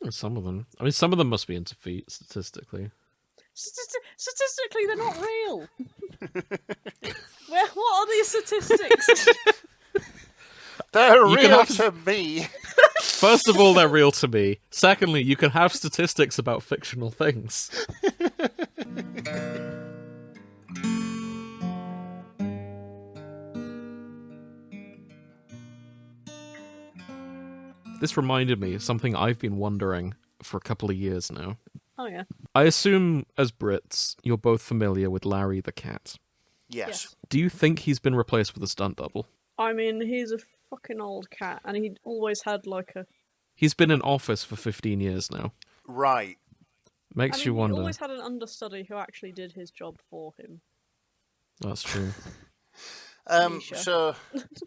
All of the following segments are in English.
Some of them. I mean, some of them must be into feet, statistically. Statistically, they're not real. What are these statistics? They're real to me. First of all, they're real to me. Secondly, you can have statistics about fictional things. This reminded me of something I've been wondering for a couple of years now. Oh, yeah. I assume, as Brits, you're both familiar with Larry the cat. Yes. Do you think he's been replaced with a stunt double? I mean, he's a fucking old cat, and he always had, like, a... He's been in office for 15 years now. Right. Makes you wonder. He always had an understudy who actually did his job for him. That's true. So...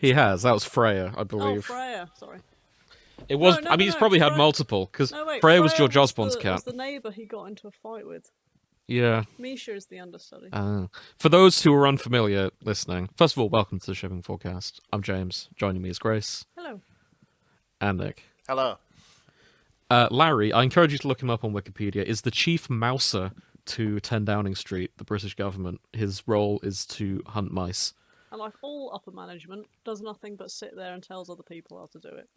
He has. That was Freya, I believe. Oh, Freya. Sorry. It was. No, I mean, he's probably had multiple, because Freya was George Osborne's cat. Was the neighbour he got into a fight with. Yeah. Misha is the understudy. For those who are unfamiliar listening, first of all, welcome to the Shipping Forecast. I'm James. Joining me is Grace. Hello. And Nick. Hello. Larry, I encourage you to look him up on Wikipedia, is the chief mouser to 10 Downing Street, the British government. His role is to hunt mice. And like all upper management, does nothing but sit there and tells other people how to do it.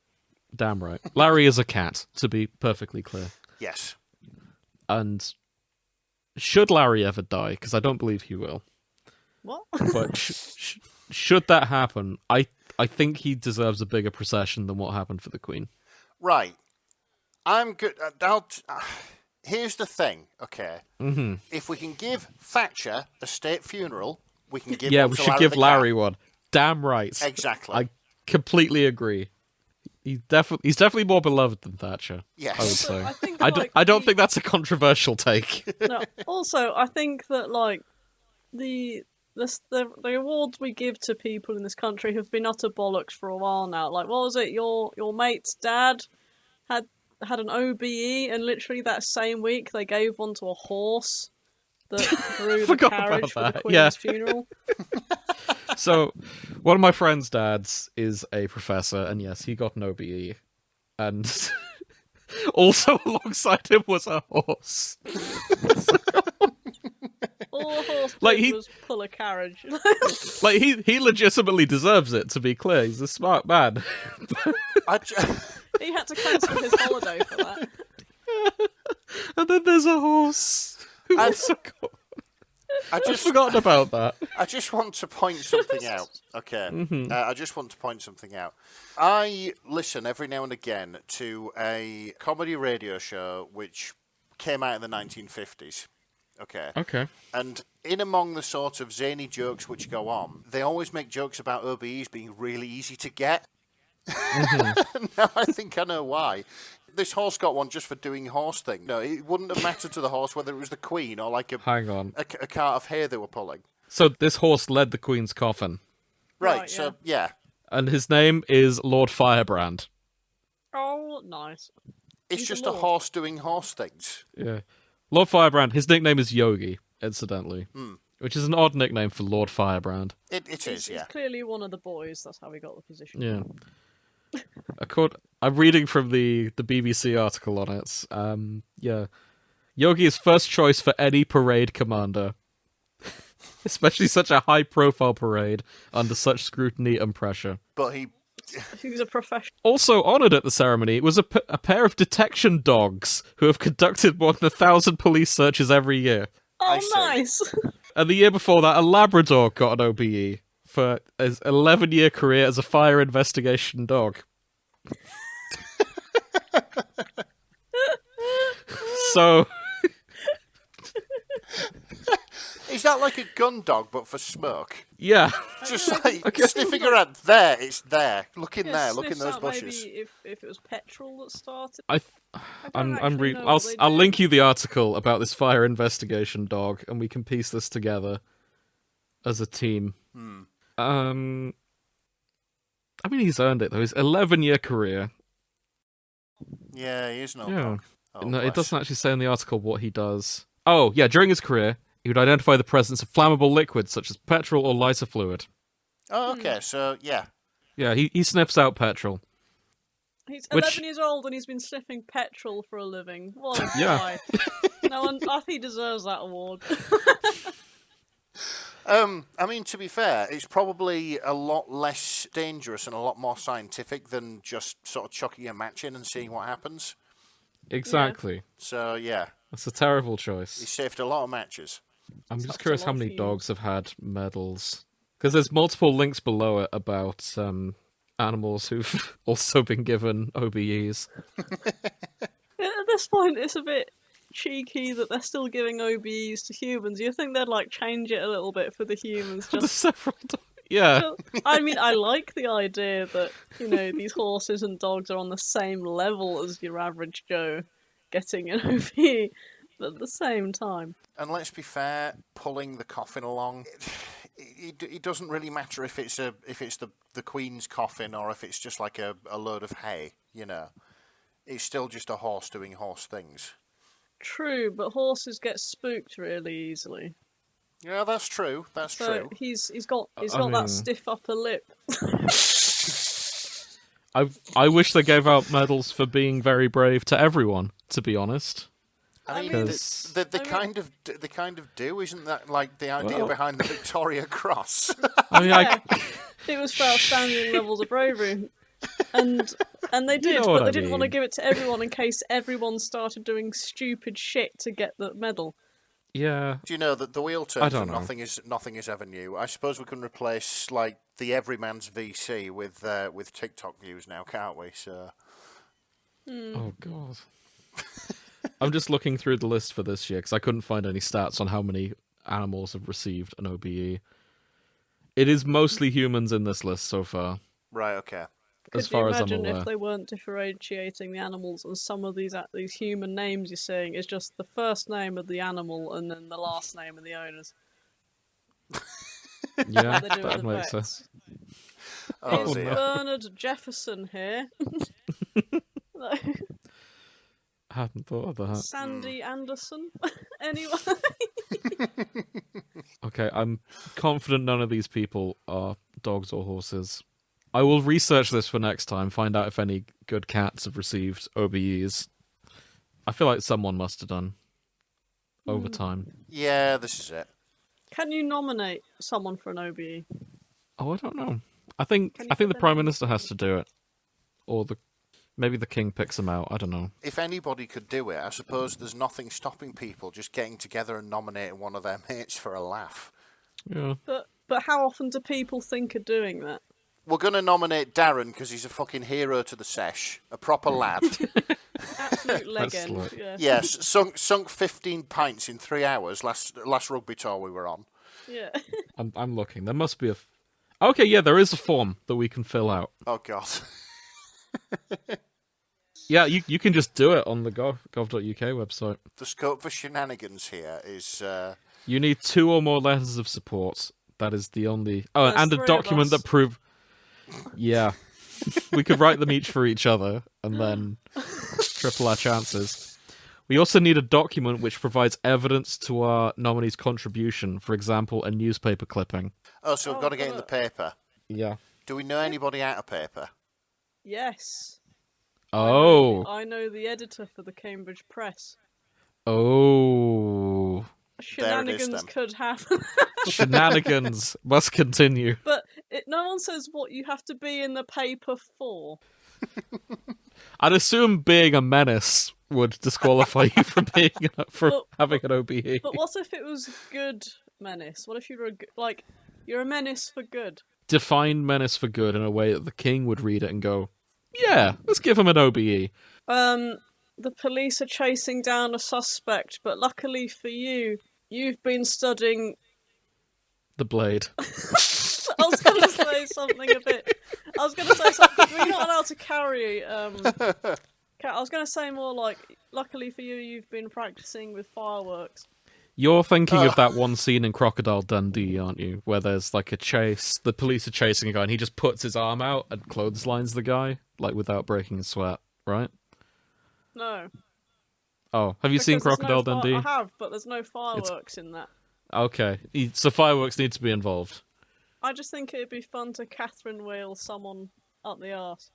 Damn right. Larry is a cat, to be perfectly clear. Yes. And should Larry ever die, because I don't believe he will. What? But should that happen, I think he deserves a bigger procession than what happened for the Queen. Right. I'm good. Here's the thing, okay? Mm-hmm. If we can give Thatcher a state funeral, we can give we should give Larry one. Damn right. Exactly. I completely agree. He's definitely more beloved than Thatcher. Yes. I would say. I don't think that's a controversial take. No. Also, I think that like the awards we give to people in this country have been utter bollocks for a while now. Like, what was it? Your mate's dad had an OBE, and literally that same week they gave one to a horse that drew the carriage for the Queen's funeral. So, one of my friend's dads is a professor, and yes, he got an OBE. And also alongside him was a horse. All a horse did was pull a carriage. Like, he legitimately deserves it, to be clear. He's a smart man. He had to cancel his holiday for that. And then there's a horse. I've forgotten about that. I just want to point something out. Okay. Mm-hmm. I just want to point something out. I listen every now and again to a comedy radio show which came out in the 1950s. Okay. Okay. And in among the sort of zany jokes which go on, they always make jokes about OBEs being really easy to get. Mm-hmm. Now I think I know why. This horse got one just for doing horse thing. No, it wouldn't have mattered to the horse whether it was the Queen or like a cart of hay they were pulling. So this horse led the Queen's coffin. Right, so yeah. And his name is Lord Firebrand. Oh, nice. It's just a horse doing horse things. Yeah. Lord Firebrand, his nickname is Yogi, incidentally. Which is an odd nickname for Lord Firebrand. It is, yeah. He's clearly one of the boys, that's how he got the position. Yeah. I'm reading from the BBC article on it. Yeah. Yogi is first choice for any parade commander. Especially such a high-profile parade under such scrutiny and pressure. But he was a professional. Also honoured at the ceremony was a pair of detection dogs who have conducted more than 1,000 police searches every year. Oh, nice! And the year before that, a Labrador got an OBE for his 11-year career as a fire investigation dog. So... Is that like a gun dog, but for smoke? Yeah. Just like sniffing around. There, it's there. Look in there. Look in those bushes. Maybe if it was petrol that started. I'll link you the article about this fire investigation dog, and we can piece this together as a team. I mean, he's earned it though. His 11-year career. Yeah, he is an old dog. Oh, no, it doesn't actually say in the article what he does. Oh, yeah, during his career, he would identify the presence of flammable liquids such as petrol or lighter fluid. Oh, okay, so, yeah. Yeah, he sniffs out petrol. He's Which- 11 years old and he's been sniffing petrol for a living. What a Yeah. guy. No one, I think he deserves that award. I mean, to be fair, it's probably a lot less dangerous and a lot more scientific than just sort of chucking a match in and seeing what happens. Exactly. So, yeah, That's a terrible he choice. saved a lot of matches. I'm Sucks just a curious lot how of many humans. dogs have had medals. Because there's multiple links below it about animals who've also been given OBEs. At this point, it's a bit cheeky that they're still giving OBEs to humans. You think they'd like change it a little bit for the humans? There's Just, several yeah. I mean, I like the idea that these horses and dogs are on the same level as your average Joe getting an OBE, but at the same time, And let's be fair, pulling the coffin along, it doesn't really matter if it's the Queen's coffin or if it's just like a load of hay, It's still just a horse doing horse things. true. But horses get spooked really easily. Yeah, that's true. That's So true. he's got I that mean- stiff upper lip. I wish they gave out medals for being very brave to everyone, to be honest. I mean, Because- they kind of do, isn't that like the idea behind the Victoria Cross? I mean, Yeah. It was for outstanding levels of bravery. And they did, know but what they I didn't want to mean. give it to everyone in case everyone started doing stupid shit to get the medal. yeah. Do you know that the wheel turns don't and know. nothing is ever new? I suppose we can replace like the everyman's VC with TikTok views now, can't we? So Oh god. I'm just looking through the list for this year because I couldn't find any stats on how many animals have received an OBE. It is mostly humans in this list so far, right, okay. Could as far you as I'm imagine aware. if they weren't differentiating the animals and some of these human names you're saying is just the first name of the animal and then the last name of the owners? Yeah, Like they do with that the makes vets. sense. Oh Is dear. Bernard Jefferson here? I hadn't thought of that. Sandy Anderson? Anyone? Okay, I'm confident none of these people are dogs or horses. I will research this for next time, find out if any good cats have received OBEs. I feel like someone must have done over time. Yeah, this is it. Can you nominate someone for an OBE? Oh, I don't know. I think Can you the put their Prime name? Minister has to do it, or maybe the King picks them out. I don't know. If anybody could do it, I suppose there's nothing stopping people just getting together and nominating one of their mates for a laugh. Yeah. But how often do people think of doing that? We're going to nominate Darren because he's a fucking hero to the sesh, a proper lad. Absolute That's legend. slick. Yeah. Yes, sunk 15 pints in 3 hours last rugby tour we were on. Yeah. I'm looking. There must be a. Okay, yeah, there is a form that we can fill out. Oh god. Yeah, you can just do it on the gov.uk website. The scope for shenanigans here is You need 2 or more letters of support. That is the only. Oh, There's and a 3 of document us. that prove. Yeah, we could write them each for each other and then triple our chances. We also need a document which provides evidence to our nominee's contribution. For example, a newspaper clipping. so we've got to get in the paper. Yeah. Do we know anybody out of paper? Yes. Oh. I know the editor for the Cambridge Press. Oh. Shenanigans then. could happen. Shenanigans must continue. But no one says what you have to be in the paper for. I'd assume being a menace would disqualify you from having an OBE. But what if it was good menace? What if you were you're a menace for good? Define menace for good in a way that the king would read it and go, yeah, let's give him an OBE. The police are chasing down a suspect, but luckily for you, you've been studying. The blade. I was going to say something a bit. I was going to say something. We're not allowed to carry. I was going to say more like, luckily for you, you've been practicing with fireworks. You're thinking of that one scene in Crocodile Dundee, aren't you? Where there's like a chase, the police are chasing a guy, and he just puts his arm out and clotheslines the guy, like without breaking a sweat, right? No. Oh, have you seen Because there's Crocodile no Dundee? I have, but there's no fireworks in that. Okay, so fireworks need to be involved. I just think it'd be fun to Catherine wheel someone up the arse.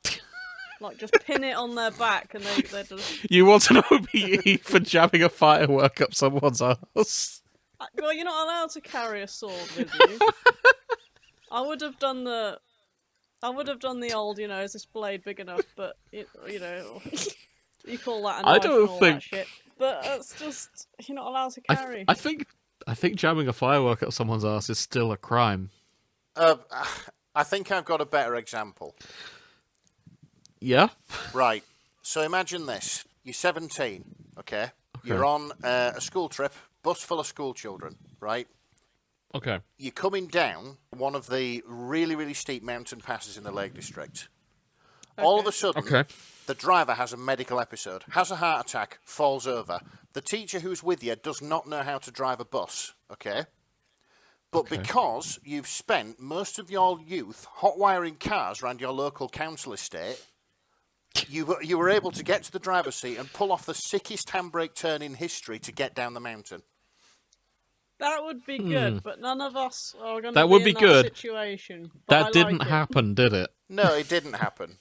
Like, just pin it on their back and they're just... You want an OBE for jamming a firework up someone's ass? Well, you're not allowed to carry a sword with you. I would have done the old, is this blade big enough? But, you call that a knife I don't and all think... that shit. But it's just, you're not allowed to carry. I think jamming a firework up someone's ass is still a crime. I think I've got a better example. Yeah? Right. So imagine this. You're 17, okay? You're on a school trip, bus full of school children, right? Okay. You're coming down one of the really, really steep mountain passes in the Lake District. Okay. All of a sudden, the driver has a medical episode, has a heart attack, falls over. The teacher who's with you does not know how to drive a bus, okay? But because you've spent most of your youth hot-wiring cars around your local council estate, you were able to get to the driver's seat and pull off the sickest handbrake turn in history to get down the mountain. That would be good, but none of us are going to That would be in good. that situation. That didn't happen, did it? No, it didn't happen.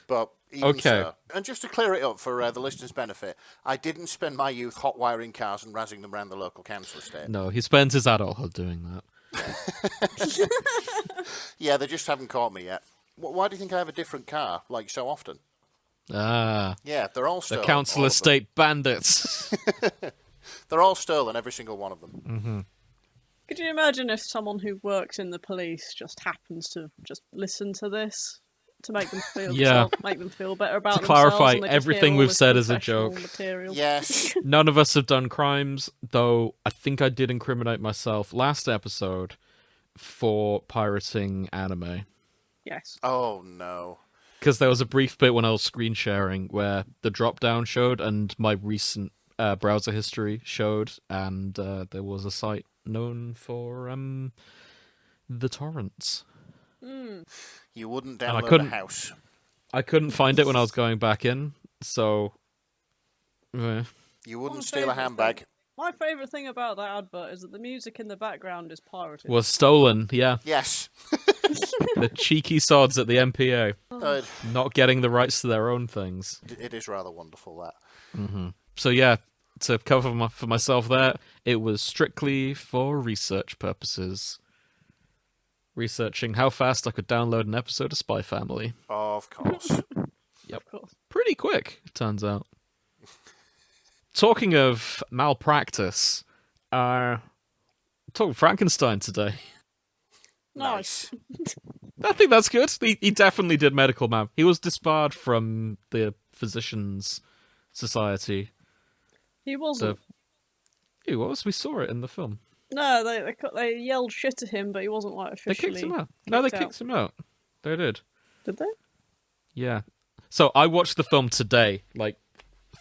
But even so. And just to clear it up for the listeners' benefit, I didn't spend my youth hot-wiring cars and razzing them around the local council estate. No, he spends his adulthood doing that. Yeah, they just haven't caught me yet. Why do you think I have a different car, like, so often? Ah. Yeah, they're all stolen. The council estate bandits. They're all stolen, every single one of them. Mm-hmm. Could you imagine if someone who works in the police just happens to just listen to this to make them feel make them feel better about themselves? To clarify, and everything we've said is a joke. Material. Yes. None of us have done crimes, though I think I did incriminate myself last episode for pirating anime. Yes. Oh, no. Because there was a brief bit when I was screen sharing where the drop-down showed and my recent browser history showed, and there was a site known for the torrents. You wouldn't download a house. I couldn't find it when I was going back in, so... You wouldn't steal a handbag. My favourite thing about that advert is that the music in the background is pirated. Was stolen, yeah. Yes. The cheeky sods at the MPA. Not getting the rights to their own things. It is rather wonderful, that. Mm-hmm. So yeah, to cover for myself there, it was strictly for research purposes. Researching how fast I could download an episode of Spy Family. Of course. Yep. Of course. Pretty quick, it turns out. Talking of malpractice, talking Frankenstein today. Nice. I think that's good. He definitely did medical mal. He was disbarred from the Physicians Society. He wasn't. He was. We saw it in the film. No, they yelled shit at him, but he wasn't like officially. They kicked him out. No, they kicked him out. They did. Did they? Yeah. So I watched the film today, like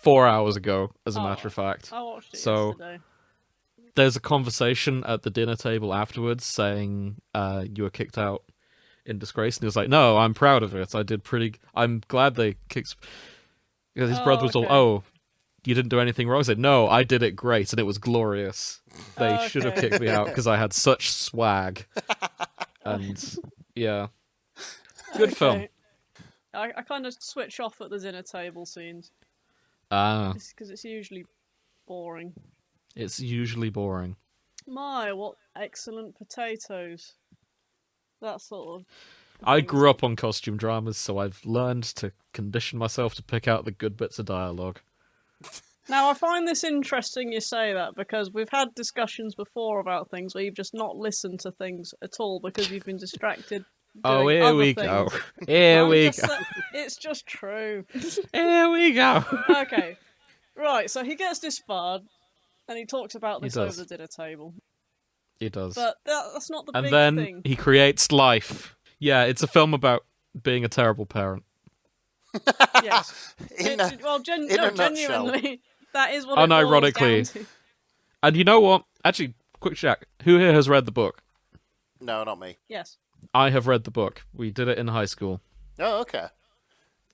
4 hours ago, as a matter of fact. I watched it yesterday. There's a conversation at the dinner table afterwards saying you were kicked out in disgrace, and he was like, "No, I'm proud of it. I did pretty. I'm glad they kicked." Because his brother was all, "Oh, you didn't do anything wrong." I said, "No, I did it great, and it was glorious. They should have kicked me out because I had such swag." And yeah, good film. I kind of switch off at the dinner table scenes. Because it's usually boring. It's usually boring. My, what excellent potatoes. That sort of... I grew up on costume dramas, so I've learned to condition myself to pick out the good bits of dialogue. Now, I find this interesting you say that, because we've had discussions before about things where you've just not listened to things at all because you've been distracted. Oh, here we go. Here we go. It's just true. Here we go. Okay. Right, so he gets disbarred, and he talks about this over the dinner table. He does. But that's not the big thing. And then he creates life. Yeah, it's a film about being a terrible parent. Yes. Genuinely, that is what unironically. It boils down to. And you know what? Actually, quick check. Who here has read the book? No, not me. Yes. I have read the book. We did it in high school. Oh, okay.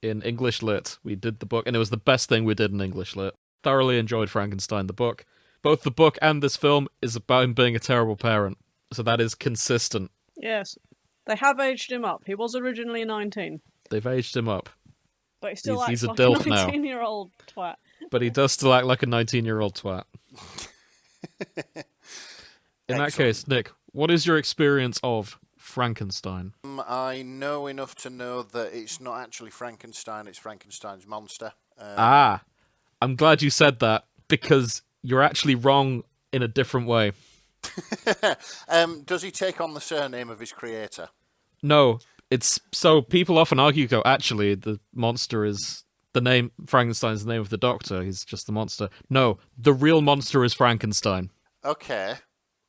In English Lit, we did the book, and it was the best thing we did in English Lit. Thoroughly enjoyed Frankenstein, the book. Both the book and this film is about him being a terrible parent, so that is consistent. Yes. They have aged him up. He was originally 19. They've aged him up. But he still He's acts a like a dilf now. 19-year-old twat. But he does still act like a 19-year-old twat. In that case, Nick, what is your experience of Frankenstein? I know enough to know that it's not actually Frankenstein, it's Frankenstein's monster. I'm glad you said that, because you're actually wrong in a different way. Does he take on the surname of his creator? No, it's so people often argue, go, actually, the monster is the name, Frankenstein's the name of the doctor, he's just the monster. No, the real monster is Frankenstein. Okay.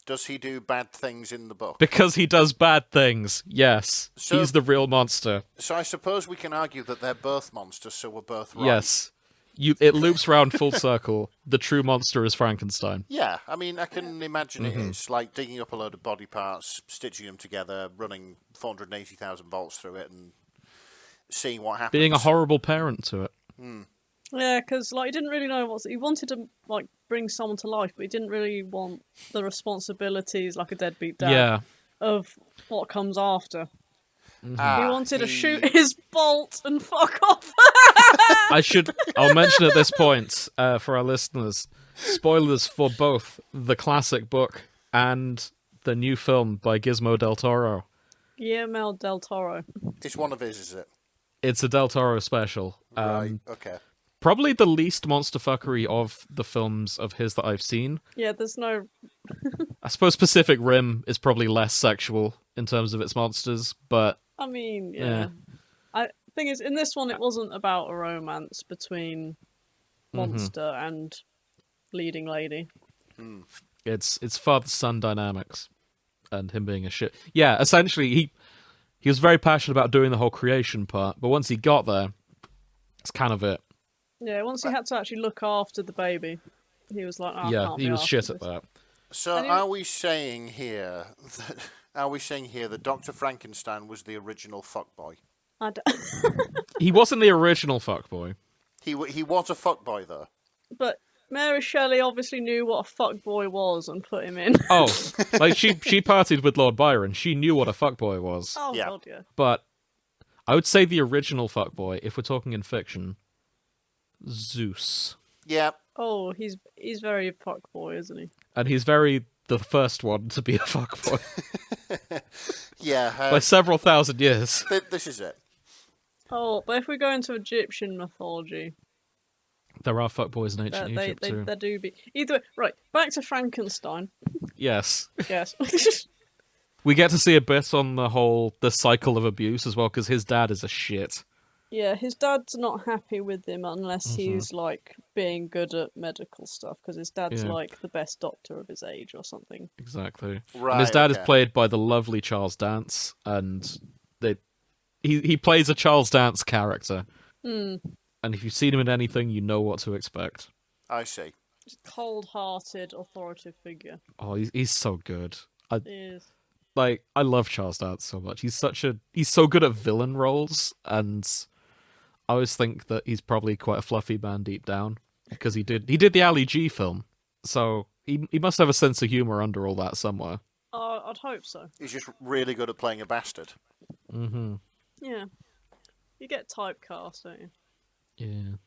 Does he do bad things in the book? Because he does bad things, yes. So- He's the real monster. So I suppose we can argue that they're both monsters, so we're both right. Yes. It loops round full circle. The true monster is Frankenstein. Yeah, I mean, I can imagine it's like digging up a load of body parts, stitching them together, running 480,000 volts through it, and seeing what happens. Being a horrible parent to it. Yeah, because he didn't really know he wanted to bring someone to life, but he didn't really want the responsibilities like a deadbeat dad Yeah. of what comes after. He Ah, wanted to shoot his bolt and fuck off. I'll mention at this point, for our listeners, spoilers for both the classic book and the new film by Gizmo del Toro. Guillermo del Toro. It's one of his, is it? It's a del Toro special. Right, okay. Probably the least monster fuckery of the films of his that I've seen. Yeah, there's no... I suppose Pacific Rim is probably less sexual in terms of its monsters, but I mean, yeah. Thing is, in this one, it wasn't about a romance between monster and leading lady. it's father-son dynamics and him being a shit. Yeah, essentially, he was very passionate about doing the whole creation part, but once he got there, it's kind of it. Yeah, once he had to actually look after the baby, he was like, I Yeah, can't be he was arsed shit with at this. that. So And are we saying here that Dr. Frankenstein was the original fuckboy? I d- He wasn't the original fuckboy. He was a fuckboy, though. But Mary Shelley obviously knew what a fuckboy was and put him in. Oh, like she partied with Lord Byron. She knew what a fuckboy was. Oh, Yeah. God, yeah. But I would say the original fuckboy, if we're talking in fiction, Zeus. Yeah. Oh, he's very fuckboy, isn't he? And he's the first one to be a fuckboy Yeah. by several thousand years. This is it. Oh, but if we go into Egyptian mythology, There are fuckboys in ancient Egypt too. there do be. Either way, right, back to Frankenstein. Yes. Yes. We get to see a bit on the cycle of abuse as well, because his dad is a shit. Yeah, his dad's not happy with him unless he's being good at medical stuff, because his dad's Yeah. the best doctor of his age or something. Exactly. Right, And his dad is okay. played by the lovely Charles Dance, and he plays a Charles Dance character. And if you've seen him in anything, you know what to expect. I see. Just cold-hearted, authoritative figure. Oh, he's so good. He is. I love Charles Dance so much. He's so good at villain roles, and I always think that he's probably quite a fluffy man deep down, because he did the Ali G film, so he must have a sense of humor under all that somewhere. I'd hope so. He's just really good at playing a bastard. Mm-hmm. Yeah. You get typecast, don't you? Yeah.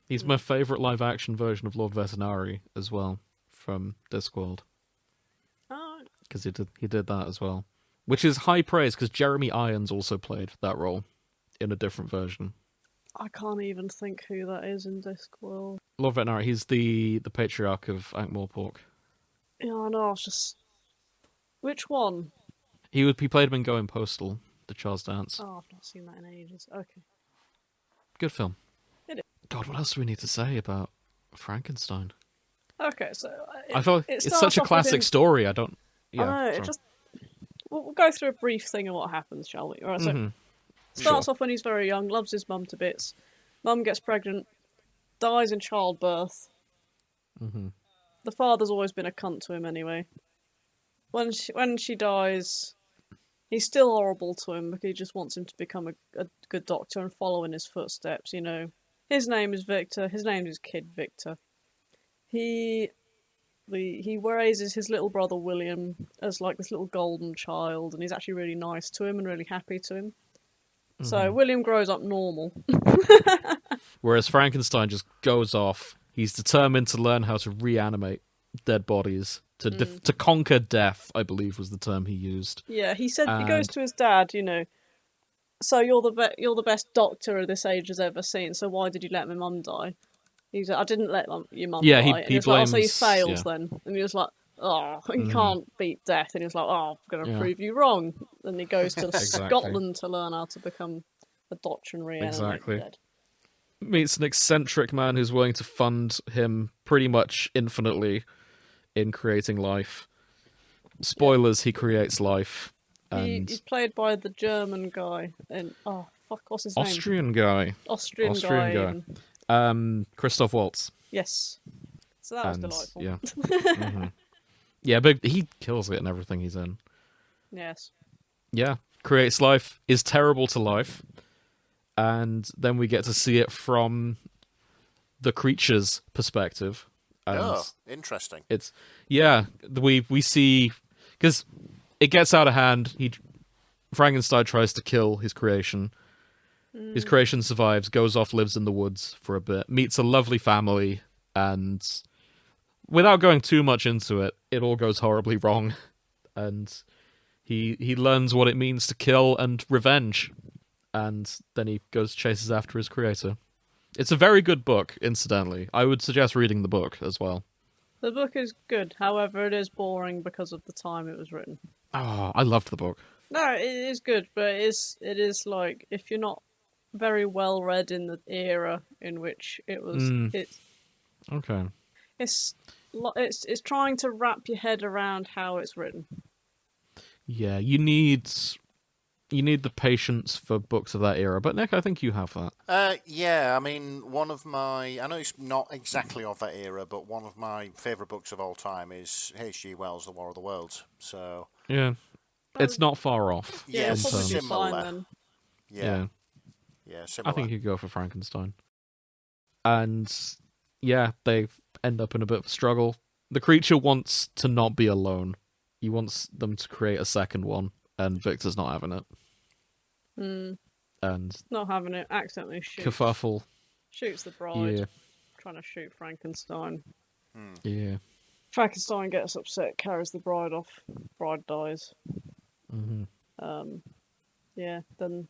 He's my favourite live-action version of Lord Vetinari as well, from Discworld, Oh, because he did that as well. Which is high praise, because Jeremy Irons also played that role in a different version. I can't even think who that is in Discworld. Lord Vetinari, he's the patriarch of Ankh-Morpork. Yeah, I know, I was just... Which one? He played him in Going Postal, the Charles Dance. Oh, I've not seen that in ages. Okay. Good film. It is. God, what else do we need to say about Frankenstein? Okay, so... I feel it's starts such a off classic within- story, I don't... Yeah, I know, sorry. it just... We'll go through a brief thing of what happens, shall we? Alright, so... Starts off when he's very young, loves his mum to bits. Mum gets pregnant, dies in childbirth. The father's always been a cunt to him anyway. When she dies, he's still horrible to him because he just wants him to become a good doctor and follow in his footsteps, you know. His name is Victor, his name is Kid Victor. He raises his little brother William as this little golden child, and he's actually really nice to him and really happy to him. So William grows up normal. Whereas Frankenstein just goes off. He's determined to learn how to reanimate dead bodies, to conquer death, I believe was the term he used. Yeah, he said he And- goes to his dad, so you're the best doctor this age has ever seen. So why did you let my mum die? He's like, I didn't let your mum Yeah, die. he And he was like, oh, so you blames- failed yeah. then. And he was like, oh, you can't beat death. And he was like, oh, I'm going to Yeah. prove you wrong. And he goes to Exactly. Scotland to learn how to become a doctor and reanimate Exactly. the dead. Meets an eccentric man who's willing to fund him pretty much infinitely in creating life. Spoilers, he creates life. And He's played by the German guy. And, oh, fuck, what's his name? Austrian guy. Austrian Austrian guy. guy. and- Christoph Waltz. Yes. So that was And, delightful. yeah. Yeah, but he kills it in everything he's in. Yes. Yeah. Creates life, is terrible to life. And then we get to see it from the creature's perspective. And Oh, interesting. it's we see, because it gets out of hand. Frankenstein tries to kill his creation. His creation survives, goes off, lives in the woods for a bit, meets a lovely family, and without going too much into it, it all goes horribly wrong. And he learns what it means to kill and revenge, and then he goes chases after his creator. It's a very good book, incidentally. I would suggest reading the book as well. The book is good, however, it is boring because of the time it was written. Oh, I loved the book. No, it is good, but it is like, if you're not very well read in the era in which it was, Okay. it's trying to wrap your head around how it's written. Yeah, you need the patience for books of that era. But Nick, I think you have that. Yeah, I mean, I know it's not exactly of that era, but one of my favourite books of all time is H.G. Wells' The War of the Worlds. So Yeah, it's not far off. Yeah, it'll probably be similar. fine then. Yeah, I similar. think you go for Frankenstein. And yeah, they end up in a bit of a struggle. The creature wants to not be alone. He wants them to create a second one, and Victor's not having it. And Not having it, accidentally kerfuffle. shoots the bride, Yeah, trying to shoot Frankenstein. yeah. Frankenstein gets upset, carries the bride off. Bride dies. Yeah, then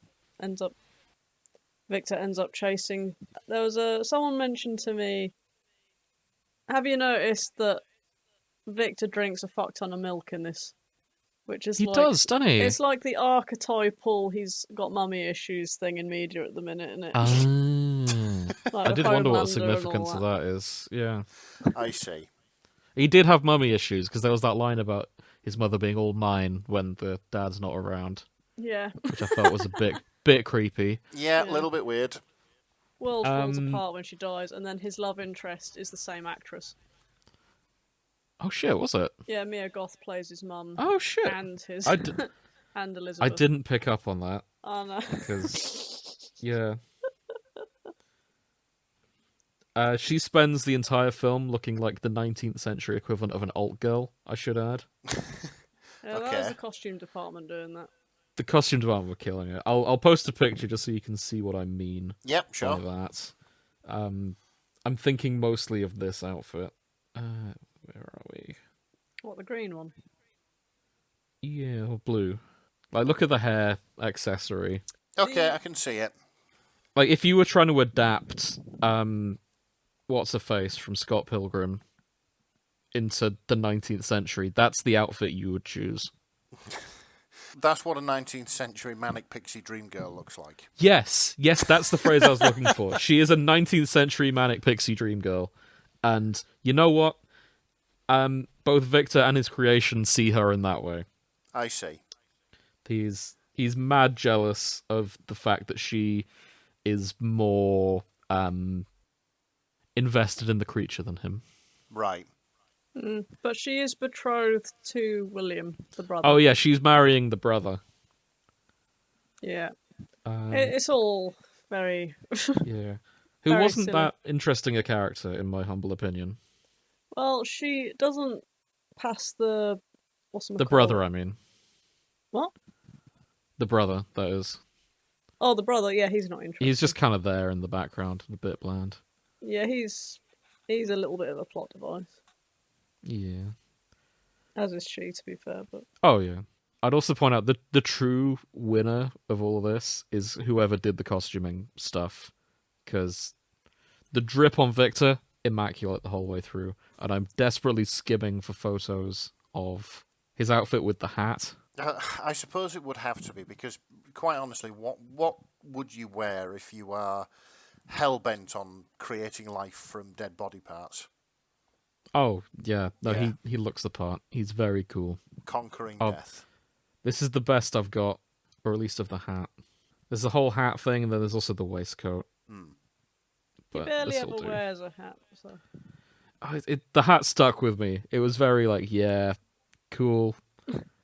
Victor ends up chasing. There was someone mentioned to me. Have you noticed that Victor drinks a fuck ton of milk in this? Which is He like, does, doesn't he? It's like the archetypal he's got mummy issues thing in media at the minute, isn't it? Like I the did wonder what the Homelander and significance all of that is. Yeah. I see. He did have mummy issues, because there was that line about his mother being all mine when the dad's not around, Yeah. which I felt was a bit creepy. Yeah, a Yeah. little bit weird. World falls apart when she dies, and then his love interest is the same actress. Oh shit, was it? Yeah, Mia Goth plays his mum. Oh shit. And his I d- and Elizabeth. I didn't pick up on that, Oh no. because yeah. She spends the entire film looking like the 19th century equivalent of an alt girl, I should add. Yeah, that was Okay. the costume department doing that. The costume department were killing it. I'll post a picture just so you can see what I mean Yep, sure. by that. I'm thinking mostly of this outfit. Where are we? What, the green one? Yeah, or blue. Like, look at the hair accessory. Okay, I can see it. Like, if you were trying to adapt, what's her face from Scott Pilgrim into the 19th century, that's the outfit you would choose. That's what a 19th century manic pixie dream girl looks like. Yes, that's the phrase I was looking for. She is a 19th century manic pixie dream girl, and you know what? Both Victor and his creation see her in that way. I see. He's mad jealous of the fact that she is more invested in the creature than him. Right. But she is betrothed to William, the brother. Oh yeah, she's marrying the brother. Yeah. It's all very... Yeah. Who Very wasn't silly. that interesting a character, in my humble opinion. Well, she doesn't pass the... The brother, I mean. What? The brother, that is. Oh, the brother. Yeah, he's not interesting. He's just kind of there in the background, a bit bland. Yeah, he's a little bit of a plot device. Yeah. As is she, to be fair. But Oh yeah. I'd also point out that the true winner of all of this is whoever did the costuming stuff, because the drip on Victor, immaculate the whole way through, and I'm desperately skimming for photos of his outfit with the hat. I suppose it would have to be, because quite honestly, what would you wear if you are hell-bent on creating life from dead body parts? Oh, yeah. No, Yeah. he looks the part. He's very cool. Conquering Oh. death. This is the best I've got, or at least of the hat. There's the whole hat thing, and then there's also the waistcoat. he But barely this'll ever do. wears a hat. So The hat stuck with me. It was very like, yeah, cool.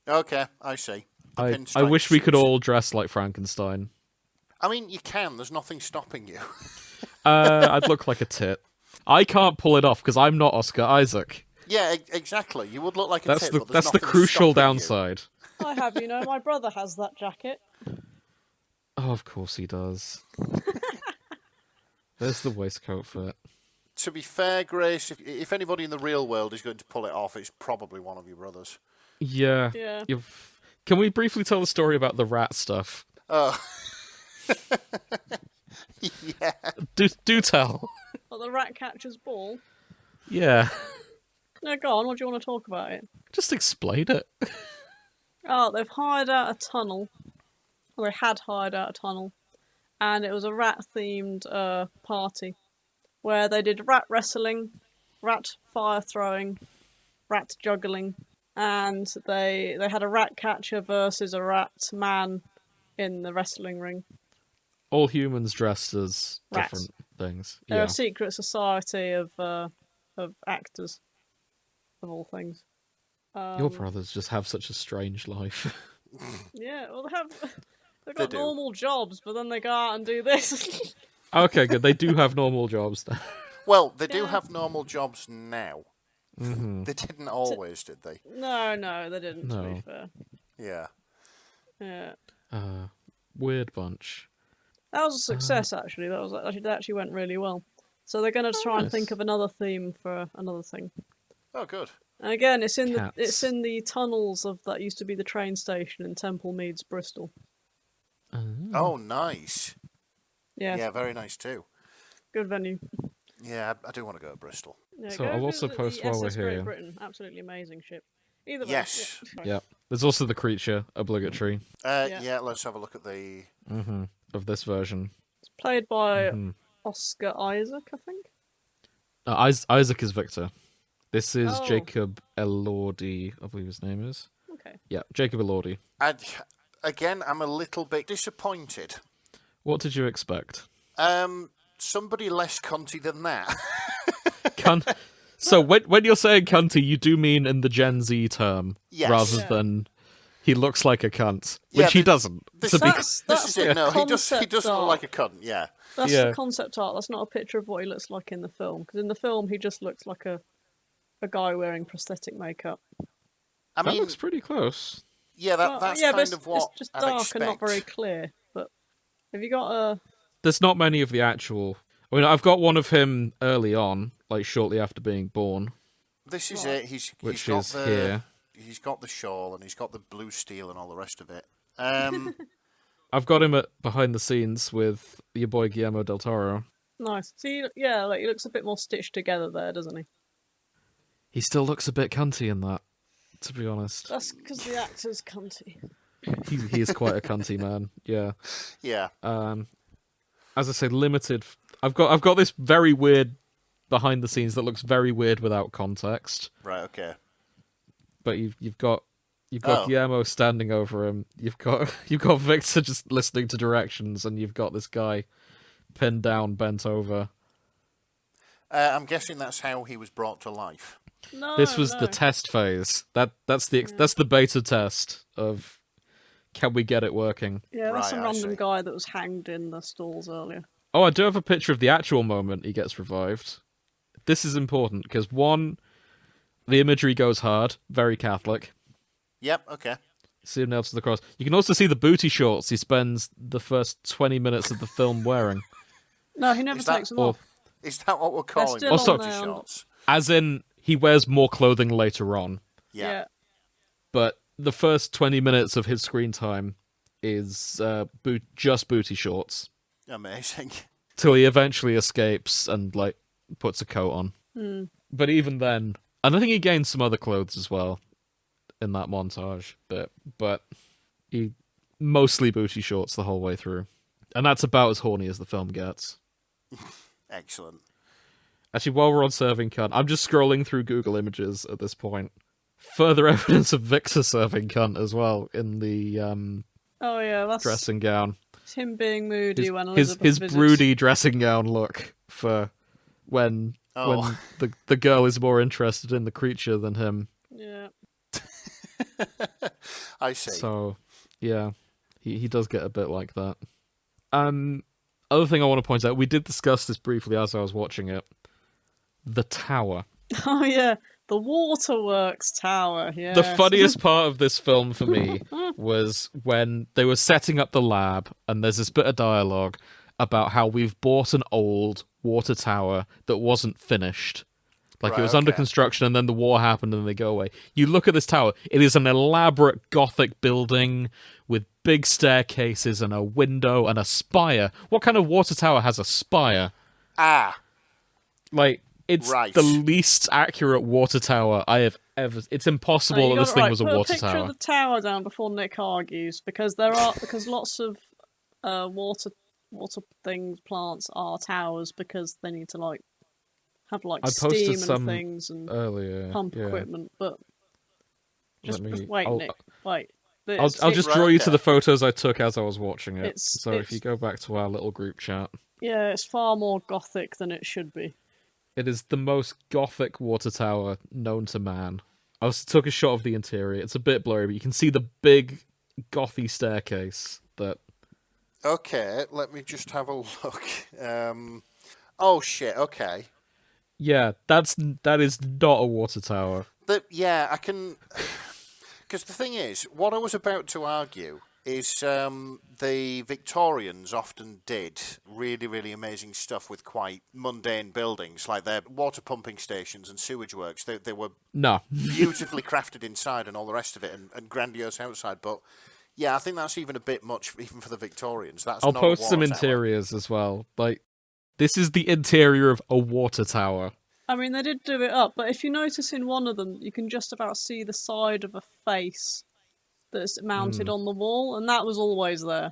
Okay, I see. The I pinstripe wish we could suit. all dress like Frankenstein. I mean, you can. There's nothing stopping you. I'd look like a tit. I can't pull it off because I'm not Oscar Isaac. Yeah, exactly. You would look like a That's tit, the but there's that's the nothing crucial stopping you. downside. I have, my brother has that jacket. Oh, of course he does. There's the waistcoat fit. To be fair, Grace, if anybody in the real world is going to pull it off, it's probably one of your brothers. Yeah. Yeah. Can we briefly tell the story about the rat stuff? Oh. Yeah. Do tell. Like the rat catcher's ball. Yeah. No, go on. What do you want to talk about it? Just explain it. Oh, they've hired out a tunnel. Or they had hired out a tunnel. And it was a rat-themed party. Where they did rat wrestling, rat fire throwing, rat juggling. And they had a rat catcher versus a rat man in the wrestling ring. All humans dressed as Rats. different things. They're Yeah. a secret society of actors, of all things. Your brothers just have such a strange life. Yeah, well, they've They got do. normal jobs, but then they go out and do this. Okay, good. They do have normal jobs now. Well, they do Yeah. have normal jobs now. Mm-hmm. They didn't always, did they? No, they didn't. To No. be fair, Yeah. yeah, Weird bunch. that was a success. Actually, that actually went really well. So they're going to try and nice. think of another theme for another thing. Oh, good. And again, it's in Cats. the tunnels of that used to be the train station in Temple Meads, Bristol. Oh, nice. Yeah, Yeah, very nice too. good venue. Yeah, I do want to go to Bristol. Yeah, So go I'll also visit post the while we're SS Great here. Britain, absolutely amazing ship. Either way, Yes. Yeah. There's also the creature, obligatory, Yeah. Yeah, let's have a look at the... of this version. It's played by Mm-hmm. Oscar Isaac, I think. Isaac is Victor. This is Oh. Jacob Elordi, I believe his name is. Okay. Yeah, Jacob Elordi. Again, I'm a little bit disappointed. What did you expect? Somebody less cunty than that. Cunt. So when you're saying cunty, you do mean in the Gen Z term, Yes. rather Yeah. than he looks like a cunt, Yeah, which he but doesn't. this- to be That's This is it. the No, he does concept look art. like a cunt, yeah. That's Yeah. the concept art. That's not a picture of what he looks like in the film. Because in the film, he just looks like a guy wearing prosthetic makeup. I that mean, looks pretty close. yeah, Well, that's yeah, but kind of what it's just I'd dark expect. and not very clear. But have you got a? There's not many of the actual. I mean, I've got one of him early on, like shortly after being born, This is Right. it. He's which got is the here. he's got the shawl and he's got the blue steel and all the rest of it. I've got him at behind the scenes with your boy Guillermo del Toro. Nice. See, yeah, like he looks a bit more stitched together there, doesn't he? He still looks a bit cunty in that, to be honest. That's because the actor's cunty. He is quite a cunty man. Yeah. Yeah. As I said, limited. I've got this very weird behind the scenes that looks very weird without context. Right. Okay. But you've got Oh. Guillermo standing over him. You've got Victor just listening to directions, and you've got this guy pinned down, bent over. I'm guessing that's how he was brought to life. No, This was no. the test phase. That's the beta test of can we get it working. Yeah, that's Right, some I random see. guy that was hanged in the stalls earlier. Oh, I do have a picture of the actual moment he gets revived. This is important because one, the imagery goes hard, very Catholic. Yep. Okay. See him nailed to the cross. You can also see the booty shorts he spends the first 20 minutes of the film wearing. No, he never takes them off. Is that what we're calling still booty on there. shorts? As in, he wears more clothing later on. Yeah. But the first 20 minutes of his screen time is just booty shorts. Amazing. Till he eventually escapes and, like, puts a coat on. But even then, and I think he gains some other clothes as well in that montage. But he mostly booty shorts the whole way through. And that's about as horny as the film gets. Excellent. Actually, while we're on serving cunt, I'm just scrolling through Google Images at this point. Further evidence of Victor serving cunt as well in the Oh yeah, that's dressing gown. him being moody when His Elizabeth visits. broody dressing gown look for when the girl is more interested in the creature than him. Yeah. I see. So, yeah, he does get a bit like that. Other thing I want to point out, we did discuss this briefly as I was watching it. The tower. Oh yeah, the waterworks tower. Yeah. The funniest part of this film for me was when they were setting up the lab, and there's this bit of dialogue about how we've bought an old water tower that wasn't finished. Like, Right, it was under okay. construction, and then the war happened, and they go away. You look at this tower, it is an elaborate Gothic building with big staircases and a window and a spire. What kind of water tower has a spire? Like, it's Right. the least accurate water tower I have ever... It's impossible that this thing was a water Put a picture of the tower down before Nick argues, because lots of water plants are towers because they need to like have like I posted steam some and things and earlier. pump yeah. equipment. But just Let me- wait, I'll- Nick, wait. I'll just draw you to okay. the photos I took as I was watching it. It's- So if you go back to our little group chat, Yeah, it's far more gothic than it should be. it is the most Gothic water tower known to man. I took a shot of the interior. It's a bit blurry, but you can see the big Gothy staircase that... Okay, let me just have a look. Oh shit. Okay. Yeah, that is not a water tower. Yeah, I can. Because the thing is, what I was about to argue is the Victorians often did really, really amazing stuff with quite mundane buildings, like their water pumping stations and sewage works. They were No. beautifully crafted inside and all the rest of it, and grandiose outside. But yeah, I think that's even a bit much, even for the Victorians. That's I'll not a post some water tower. interiors as well. Like, this is the interior of a water tower. I mean, they did do it up, but if you notice in one of them, you can just about see the side of a face that's mounted on the wall, and that was always there.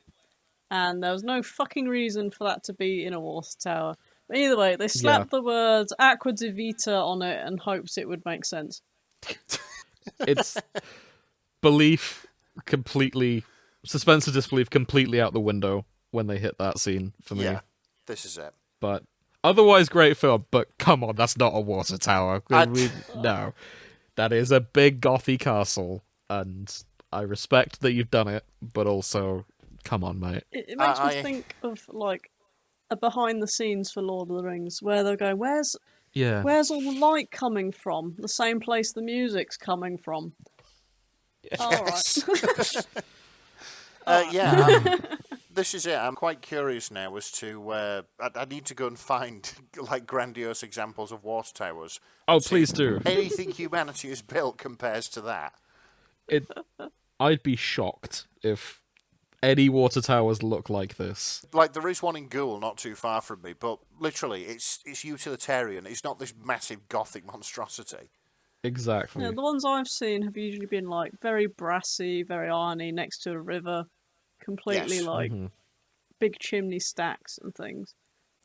And there was no fucking reason for that to be in a water tower. But either way, they slapped the words Aqua di Vita on it and hoped it would make sense. It's belief completely... Suspense of disbelief completely out the window when they hit that scene for me. Yeah, this is it. But otherwise, great film. But come on, that's not a water tower. No, that is a big gothy castle, and I respect that you've done it. But also, come on, mate. It makes me think of like a behind the scenes for Lord of the Rings, where they're going, "Where's all the light coming from? The same place the music's coming from." All right. This is it. I'm quite curious now as to. I need to go and find like grandiose examples of water towers. Oh, please do. Anything humanity has built compares to that. I'd be shocked if any water towers look like this. Like there is one in Goole, not too far from me, but literally, it's utilitarian. It's not this massive gothic monstrosity. Exactly. Yeah, the ones I've seen have usually been like very brassy, very irony, next to a river, completely Yes. like big chimney stacks and things.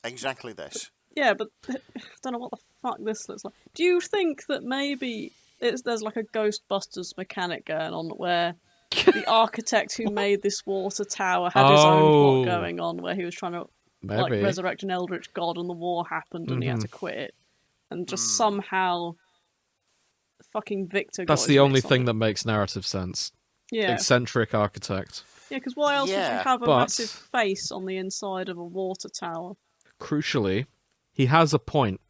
Exactly this. Yeah, but I don't know what the fuck this looks like. Do you think that maybe there's like a Ghostbusters mechanic going on where the architect who made this water tower had his own plot going on, where he was trying to like Maybe. resurrect an eldritch god and the war happened and he had to quit it, and just somehow fucking Victor got That's his the only mitts on thing it. that makes narrative sense. Yeah. Eccentric architect. Yeah, because why else would you have a but- massive face on the inside of a water tower? Crucially, he has a point.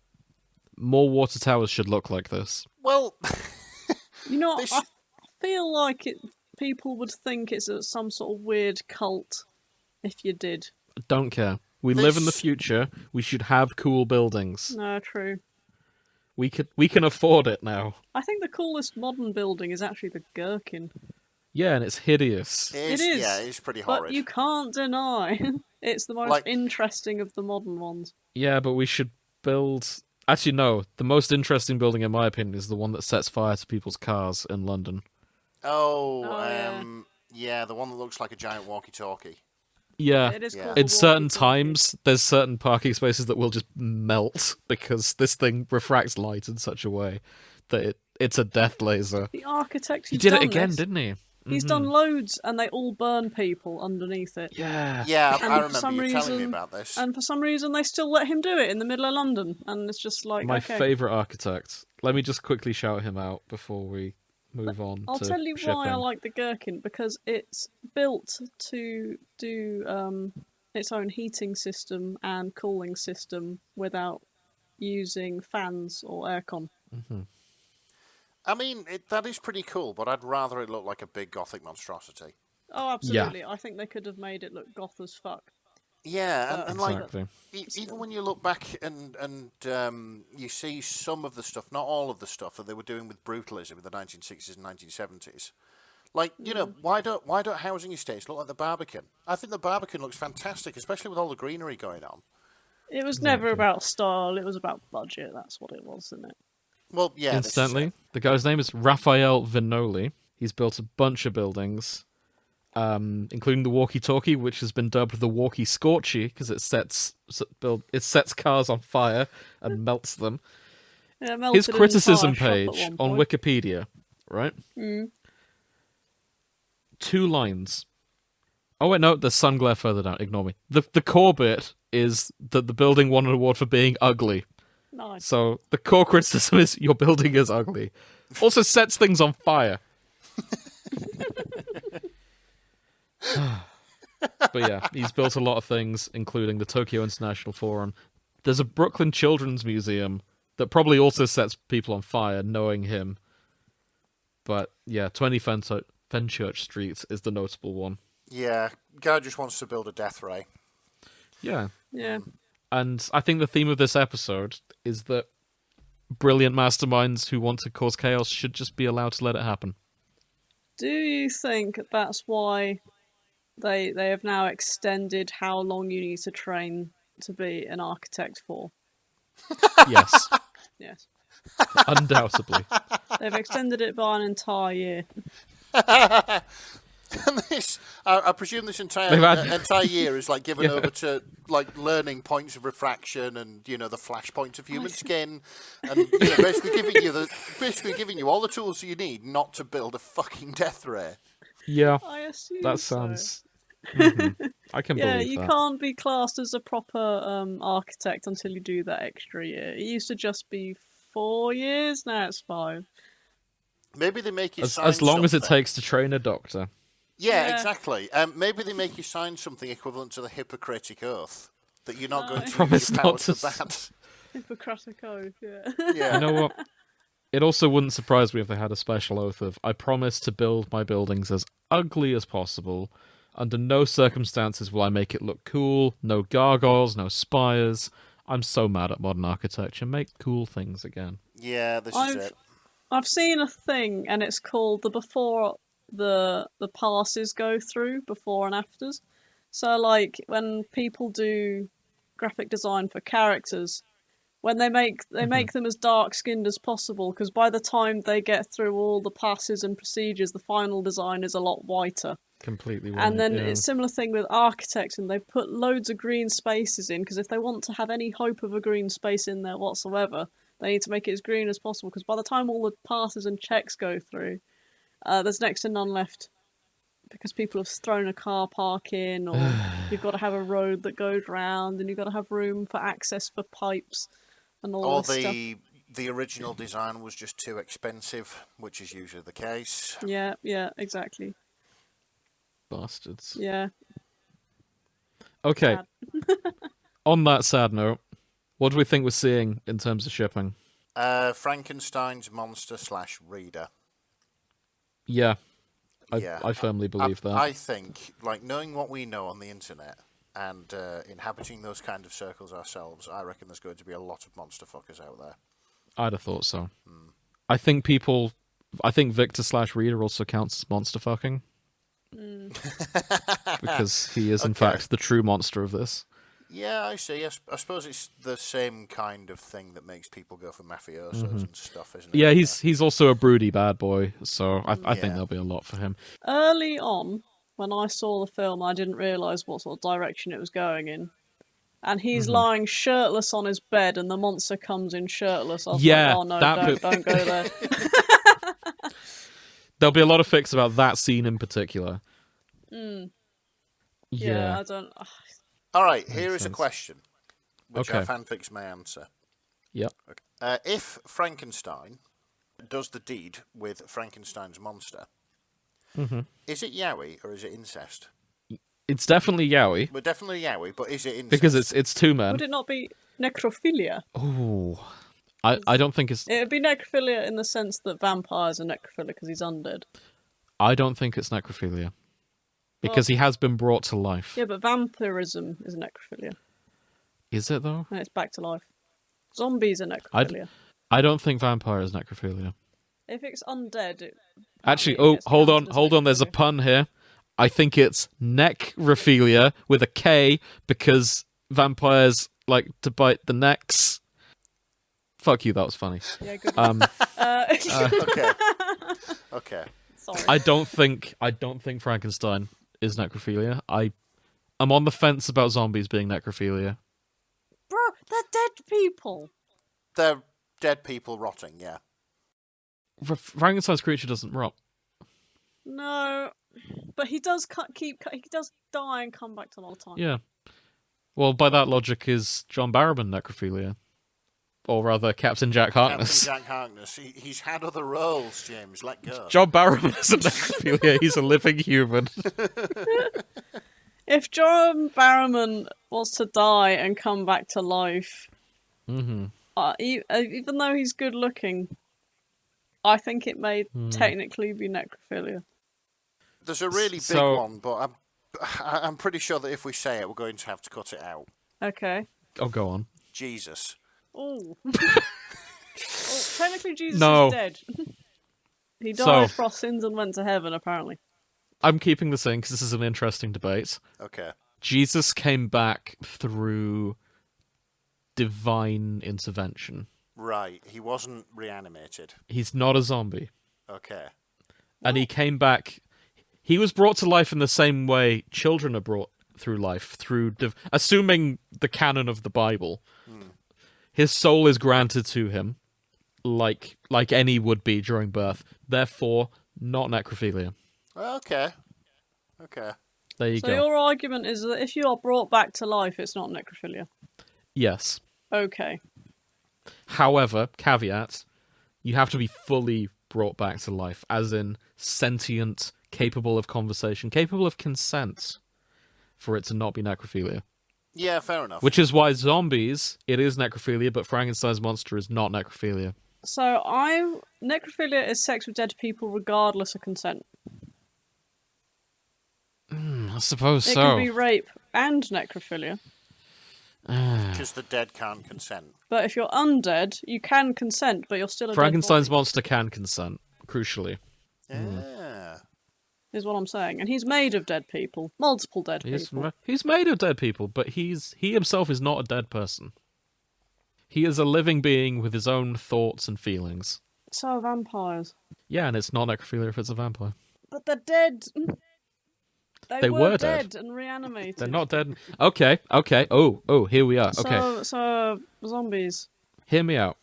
More water towers should look like this. Well, You know, This- I feel like people would think it's some sort of weird cult if you did. Don't care. We live in the future. We should have cool buildings. No, true. We can afford it now. I think the coolest modern building is actually the Gherkin. Yeah, and it's hideous. It is. Yeah, it's pretty horrid. But you can't deny it's the most interesting of the modern ones. Yeah, but we should build... Actually, no. The most interesting building, in my opinion, is the one that sets fire to people's cars in London. Yeah, the one that looks like a giant walkie-talkie. Yeah, it is called in the certain walkie-talkie. times, there's certain parking spaces that will just melt because this thing refracts light in such a way that it's a death laser. The architect He did it again, didn't he? He's done loads, and they all burn people underneath it. Yeah. Yeah, And I for some remember you telling me reason- about this. And for some reason, they still let him do it in the middle of London, and it's just like, My okay. favourite architect. Let me just quickly shout him out before we move on I'll to tell you shipping. why I like the Gherkin, because it's built to do its own heating system and cooling system without using fans or aircon. Mm-hmm. I mean, that is pretty cool, but I'd rather it look like a big gothic monstrosity. Oh, absolutely. I think they could have made it look goth as fuck. Yeah, and like Exactly. even when you look back and you see some of the stuff, not all of the stuff that they were doing with brutalism in the 1960s and 1970s. Like, you know, why don't housing estates look like the Barbican? I think the Barbican looks fantastic, especially with all the greenery going on. It was never about style, it was about budget. That's what it was, isn't it? Well, yeah. Incidentally, the guy's name is Raphael Vinoli. He's built a bunch of buildings, including the walkie-talkie, which has been dubbed the Walkie Scorchy because it sets cars on fire and melts them. Yeah, it melted His an criticism entire shop at page one on point. Wikipedia, right? 2 lines. Oh wait, no, there's sun glare further down. Ignore me. The core bit is that the building won an award for being ugly. Nice. So the core criticism is your building is ugly. Also sets things on fire. But yeah, he's built a lot of things, including the Tokyo International Forum. There's a Brooklyn Children's Museum that probably also sets people on fire, knowing him. But yeah, 20 Fenchurch Street is the notable one. Yeah, guy just wants to build a death ray. Yeah. Yeah. And I think the theme of this episode is that brilliant masterminds who want to cause chaos should just be allowed to let it happen. Do you think that's why they have now extended how long you need to train to be an architect for? Yes, Yes. undoubtedly. They've extended it by an entire year. And this, I presume this entire year is like given Yeah. over to like learning points of refraction and the flash points of human skin, and basically giving you all the tools you need not to build a fucking death ray. Yeah, I assume that so. sounds... Mhm. I can Yeah, believe you that. can't be classed as a proper architect until you do that extra year. It used to just be 4 years, now it's 5. Maybe they make you sign As long as it something. takes to train a doctor. Yeah, Yeah. exactly. Maybe they make you sign something equivalent to the Hippocratic Oath that you're not going to Promise use your not powers to for bad. Hippocratic Oath, yeah. Yeah. You know what? It also wouldn't surprise me if they had a special oath of, I promise to build my buildings as ugly as possible. Under no circumstances will I make it look cool. No gargoyles, no spires. I'm so mad at modern architecture. Make cool things again. Yeah, this is it. I've seen a thing, and it's called the before the passes go through, before and afters. So, like, when people do graphic design for characters, when they make them as dark-skinned as possible, because by the time they get through all the passes and procedures, the final design is a lot whiter. Completely white, And then yeah. it's a similar thing with architects, and they put loads of green spaces in, because if they want to have any hope of a green space in there whatsoever, they need to make it as green as possible, because by the time all the passes and checks go through, there's next to none left, because people have thrown a car park in, or you've got to have a road that goes round, and you've got to have room for access for pipes and all Or this stuff. the original design was just too expensive, which is usually the case. Yeah, exactly. Bastards. Yeah. Okay, Sad. on that sad note, what do we think we're seeing in terms of shipping? Frankenstein's monster / reader. Yeah. I firmly believe that. I think, like, knowing what we know on the internet and inhabiting those kind of circles ourselves, I reckon there's going to be a lot of monster fuckers out there. I'd have thought so. I think Victor/Reader also counts as monster fucking. Because he is, in fact, the true monster of this. Yeah, I see. I suppose it's the same kind of thing that makes people go for mafiosos and stuff, isn't it? Yeah, he's also a broody bad boy, so I think there'll be a lot for him. Early on, when I saw the film, I didn't realise what sort of direction it was going in. And he's lying shirtless on his bed, and the monster comes in shirtless. I was like, oh no, don't go there. There'll be a lot of fics about that scene in particular. Yeah, I don't... All right, here is a question, which our fanfics may answer. Yep. Okay. If Frankenstein does the deed with Frankenstein's monster, is it yaoi or is it incest? It's definitely yaoi. Well, definitely yaoi, but is it incest? Because it's two men. Would it not be necrophilia? Oh, I don't think it's... It would be necrophilia in the sense that vampires are necrophilia because he's undead. I don't think it's necrophilia. Because he has been brought to life. Yeah, but vampirism is necrophilia. Is it, though? And it's back to life. Zombies are necrophilia. I don't think vampire is necrophilia. If it's undead... Actually, hold on, there's a pun here. I think it's necrophilia with a K because vampires like to bite the necks. Fuck you, that was funny. Yeah, good. Okay. Sorry. I don't think Frankenstein is necrophilia. I'm on the fence about zombies being necrophilia. Bro, they're dead people. They're dead people rotting, yeah. Frankenstein's creature doesn't rot. No, but he does he does die and come back to all the time. Yeah. Well, by that logic, is John Barrowman necrophilia? Or rather, Captain Jack Harkness. Captain Jack Harkness. He's had other roles, James. Let go. John Barrowman isn't necrophilia. He's a living human. If John Barrowman was to die and come back to life, even though he's good looking, I think it may technically be necrophilia. There's a really big one, but I'm pretty sure that if we say it, we're going to have to cut it out. Okay. Oh, go on. Jesus. Oh. Well, technically Jesus is dead. He died for our sins and went to heaven, apparently. I'm keeping this in because this is an interesting debate. Okay. Jesus came back through divine intervention. Right. He wasn't reanimated. He's not a zombie. Okay. And he came back... He was brought to life in the same way children are brought through life, assuming the canon of the Bible. His soul is granted to him, like any would be during birth. Therefore, not necrophilia. Okay. There you go. So your argument is that if you are brought back to life, it's not necrophilia? Yes. Okay. However, caveat, you have to be fully brought back to life, as in sentient, capable of conversation, capable of consent, for it to not be necrophilia. Yeah, fair enough. Which is why zombies, it is necrophilia, but Frankenstein's monster is not necrophilia. So necrophilia is sex with dead people regardless of consent. I suppose it so. It can be rape and necrophilia. Because the dead can't consent. But if you're undead, you can consent, but you're still a Frankenstein's dead body. monster can consent, crucially. Yeah. Is what I'm saying. And he's made of dead people. Multiple dead people. He's made of dead people, but he himself is not a dead person. He is a living being with his own thoughts and feelings. So are vampires. Yeah, and it's not necrophilia if it's a vampire. But they're dead. They were dead and reanimated. They're not dead. Okay. Oh, here we are. Okay. So zombies. Hear me out.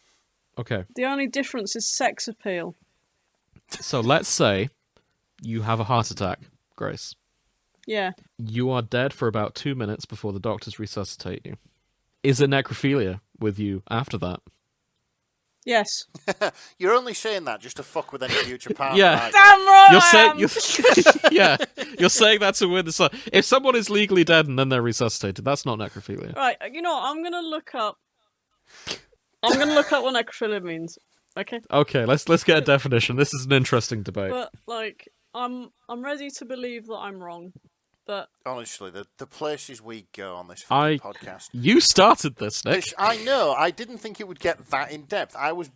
Okay. The only difference is sex appeal. So let's say you have a heart attack, Grace. Yeah. You are dead for about 2 minutes before the doctors resuscitate you. Is it necrophilia with you after that? Yes. You're only saying that just to fuck with any future partner. Yeah. Right? Damn right. Yeah. You're saying that to win the song. If someone is legally dead and then they're resuscitated, that's not necrophilia. Right. You know what? I'm gonna look up what necrophilia means. Okay. Okay. Let's get a definition. This is an interesting debate. But I'm ready to believe that I'm wrong, but Honestly, the places we go on this fucking podcast. You started this, Nick. I know. I didn't think it would get that in depth. I was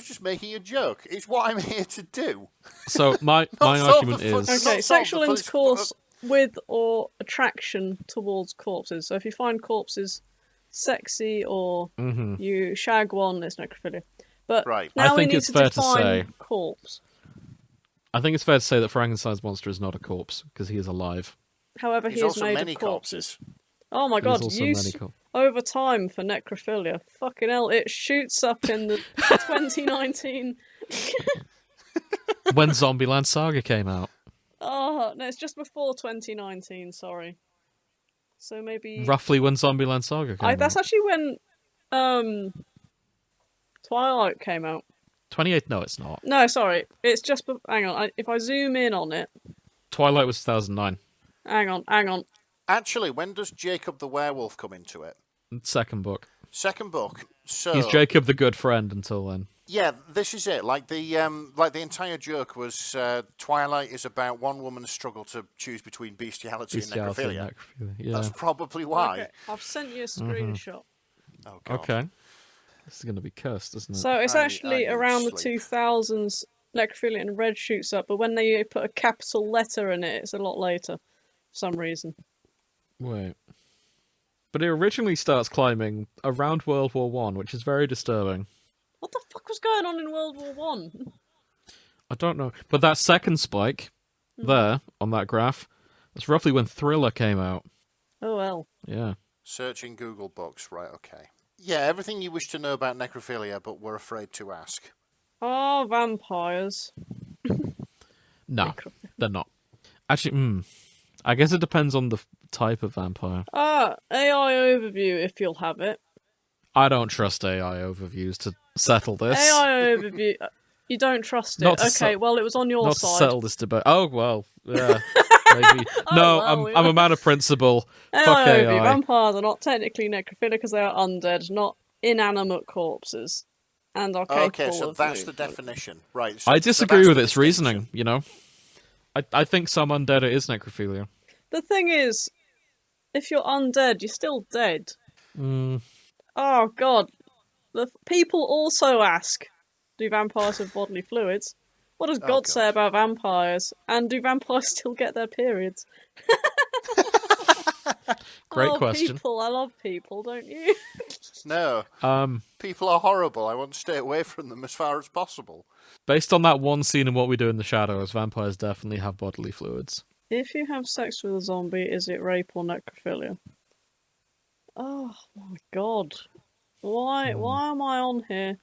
just making a joke. It's what I'm here to do. So my solve argument the is... Not okay, solve sexual the fun- intercourse with or attraction towards corpses. So if you find corpses sexy or you shag one, it's necrophilia. But Right. now I think we need it's to fair to define say- corpse. I think it's fair to say that Frankenstein's monster is not a corpse, because he is alive. However, He's he is also made many of corpses. corpses. Oh my god, also use many over time for necrophilia. Fucking hell, it shoots up in the 2019. When Zombieland Saga came out. Oh, no, it's just before 2019, sorry. So maybe... Roughly when Zombieland Saga came That's out. actually when Twilight came out. 28? No, it's not. No, sorry. It's just... Hang on. If I zoom in on it... Twilight was 2009. Hang on. Actually, when does Jacob the Werewolf come into it? Second book. Second book. So He's Jacob the good friend until then. yeah, this is it. Like the entire joke was Twilight is about one woman's struggle to choose between bestiality and necrophilia. Yeah. That's probably why. Okay, I've sent you a screenshot. Oh, God. Okay. This is going to be cursed, isn't it? So it's I actually need around the sleep. 2000s, necrophilia and red shoots up, but when they put a capital letter in it, it's a lot later, for some reason. Wait. But it originally starts climbing around World War One, which is very disturbing. What the fuck was going on in World War One? I don't know. But that second spike, there, on that graph, that's roughly when Thriller came out. Oh well. Yeah. Searching Google Books. Right, okay. Yeah, everything you wish to know about necrophilia, but we're afraid to ask. Are vampires? No, they're not. Actually, I guess it depends on the type of vampire. AI overview, if you'll have it. I don't trust AI overviews to settle this. AI overview. You don't trust it. Not to Okay, well, it was on your Not side. to settle this debate. Oh, well, yeah. Maybe. No, well, I'm a man of principle. AI Fuck overview. AI. Vampires are not technically necrophilia because they are undead, not inanimate corpses. And are capable Okay, so of that's the movement. definition. Right. So, I so disagree that's with the its distinction. reasoning, you know? I think some undead it is necrophilia. The thing is, if you're undead, you're still dead. Oh god. People also ask, do vampires have bodily fluids? What does God say about vampires? And do vampires still get their periods? Great question. People, I love people, don't you? No. People are horrible. I want to stay away from them as far as possible. Based on that one scene in What We Do in the Shadows, vampires definitely have bodily fluids. If you have sex with a zombie, is it rape or necrophilia? Oh my god. Why am I on here?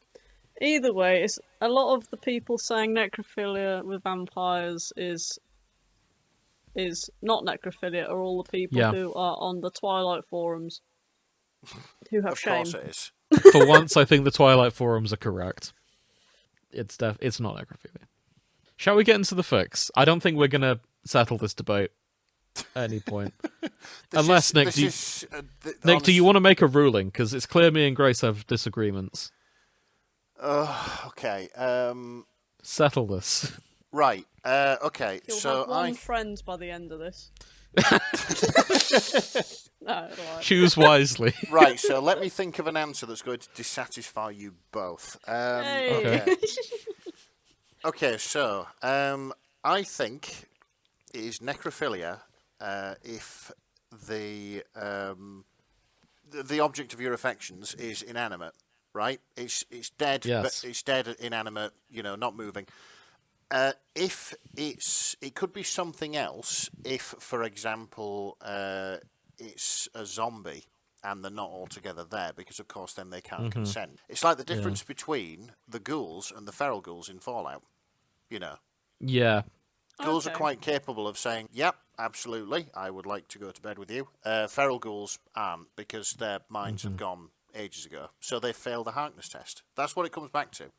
Either way, it's a lot of the people saying necrophilia with vampires is not necrophilia, are all the people who are on the Twilight forums who have Of shame. course it is. For once, I think the Twilight forums are correct. It's not necrophilia. Shall we get into the fix? I don't think we're going to settle this debate at any point. Unless, Nick, do you want to make a ruling? Because it's clear me and Grace have disagreements. Okay. Settle this. Right. Okay. You'll So have one friend by the end of this. No, alright. Choose wisely. Right. So let me think of an answer that's going to dissatisfy you both. Hey. Okay. Okay. So I think it is necrophilia if the object of your affections is inanimate. Right. It's dead. Yes. But it's dead, inanimate. You know, not moving. If it could be something else. If, for example, it's a zombie and they're not all together there, because of course then they can't consent. It's like the difference between the ghouls and the feral ghouls in Fallout. You know, Yeah. ghouls are Okay. quite capable of saying, "Yep, absolutely, I would like to go to bed with you." Feral ghouls aren't, because their minds have gone ages ago, so they fail the Harkness test. That's what it comes back to.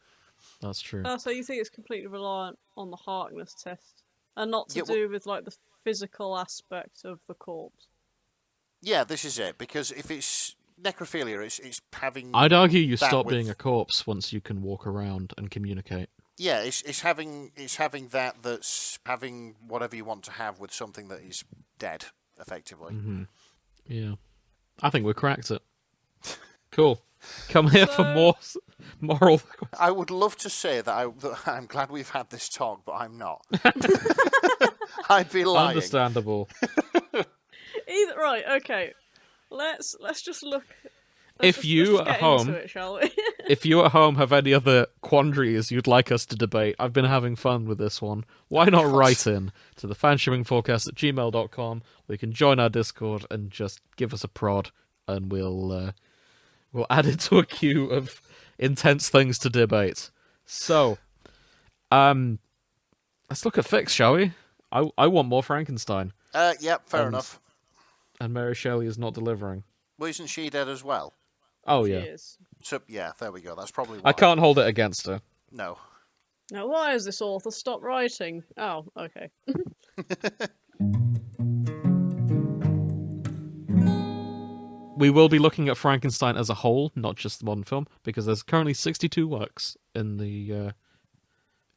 That's true. Oh, so you think it's completely reliant on the Harkness test, and not to Yeah, well- do with like the physical aspect of the corpse? Yeah, this is it. Because if it's necrophilia, it's having. I'd argue you that stop with- being a corpse once you can walk around and communicate. Yeah, it's having that's having whatever you want to have with something that is dead, effectively. Mm-hmm. Yeah. I think we cracked it. Cool. Come here for more moral... I would love to say that I'm glad we've had this talk, but I'm not. I'd be lying. Understandable. Right, okay. Let's just look. If you at home, into it, shall we? if you at home have any other quandaries you'd like us to debate, I've been having fun with this one. Why not write in to the fanshippingforecast@gmail.com, where you can join our Discord and just give us a prod, and we'll add it to a queue of intense things to debate. So, let's look at fics, shall we? I want more Frankenstein. Yep, fair enough. And Mary Shelley is not delivering. Well, isn't she dead as well? Oh, yeah. So, yeah, there we go. That's probably why. I can't hold it against her. No. Now, why has this author stopped writing? Oh, okay. We will be looking at Frankenstein as a whole, not just the modern film, because there's currently 62 works in the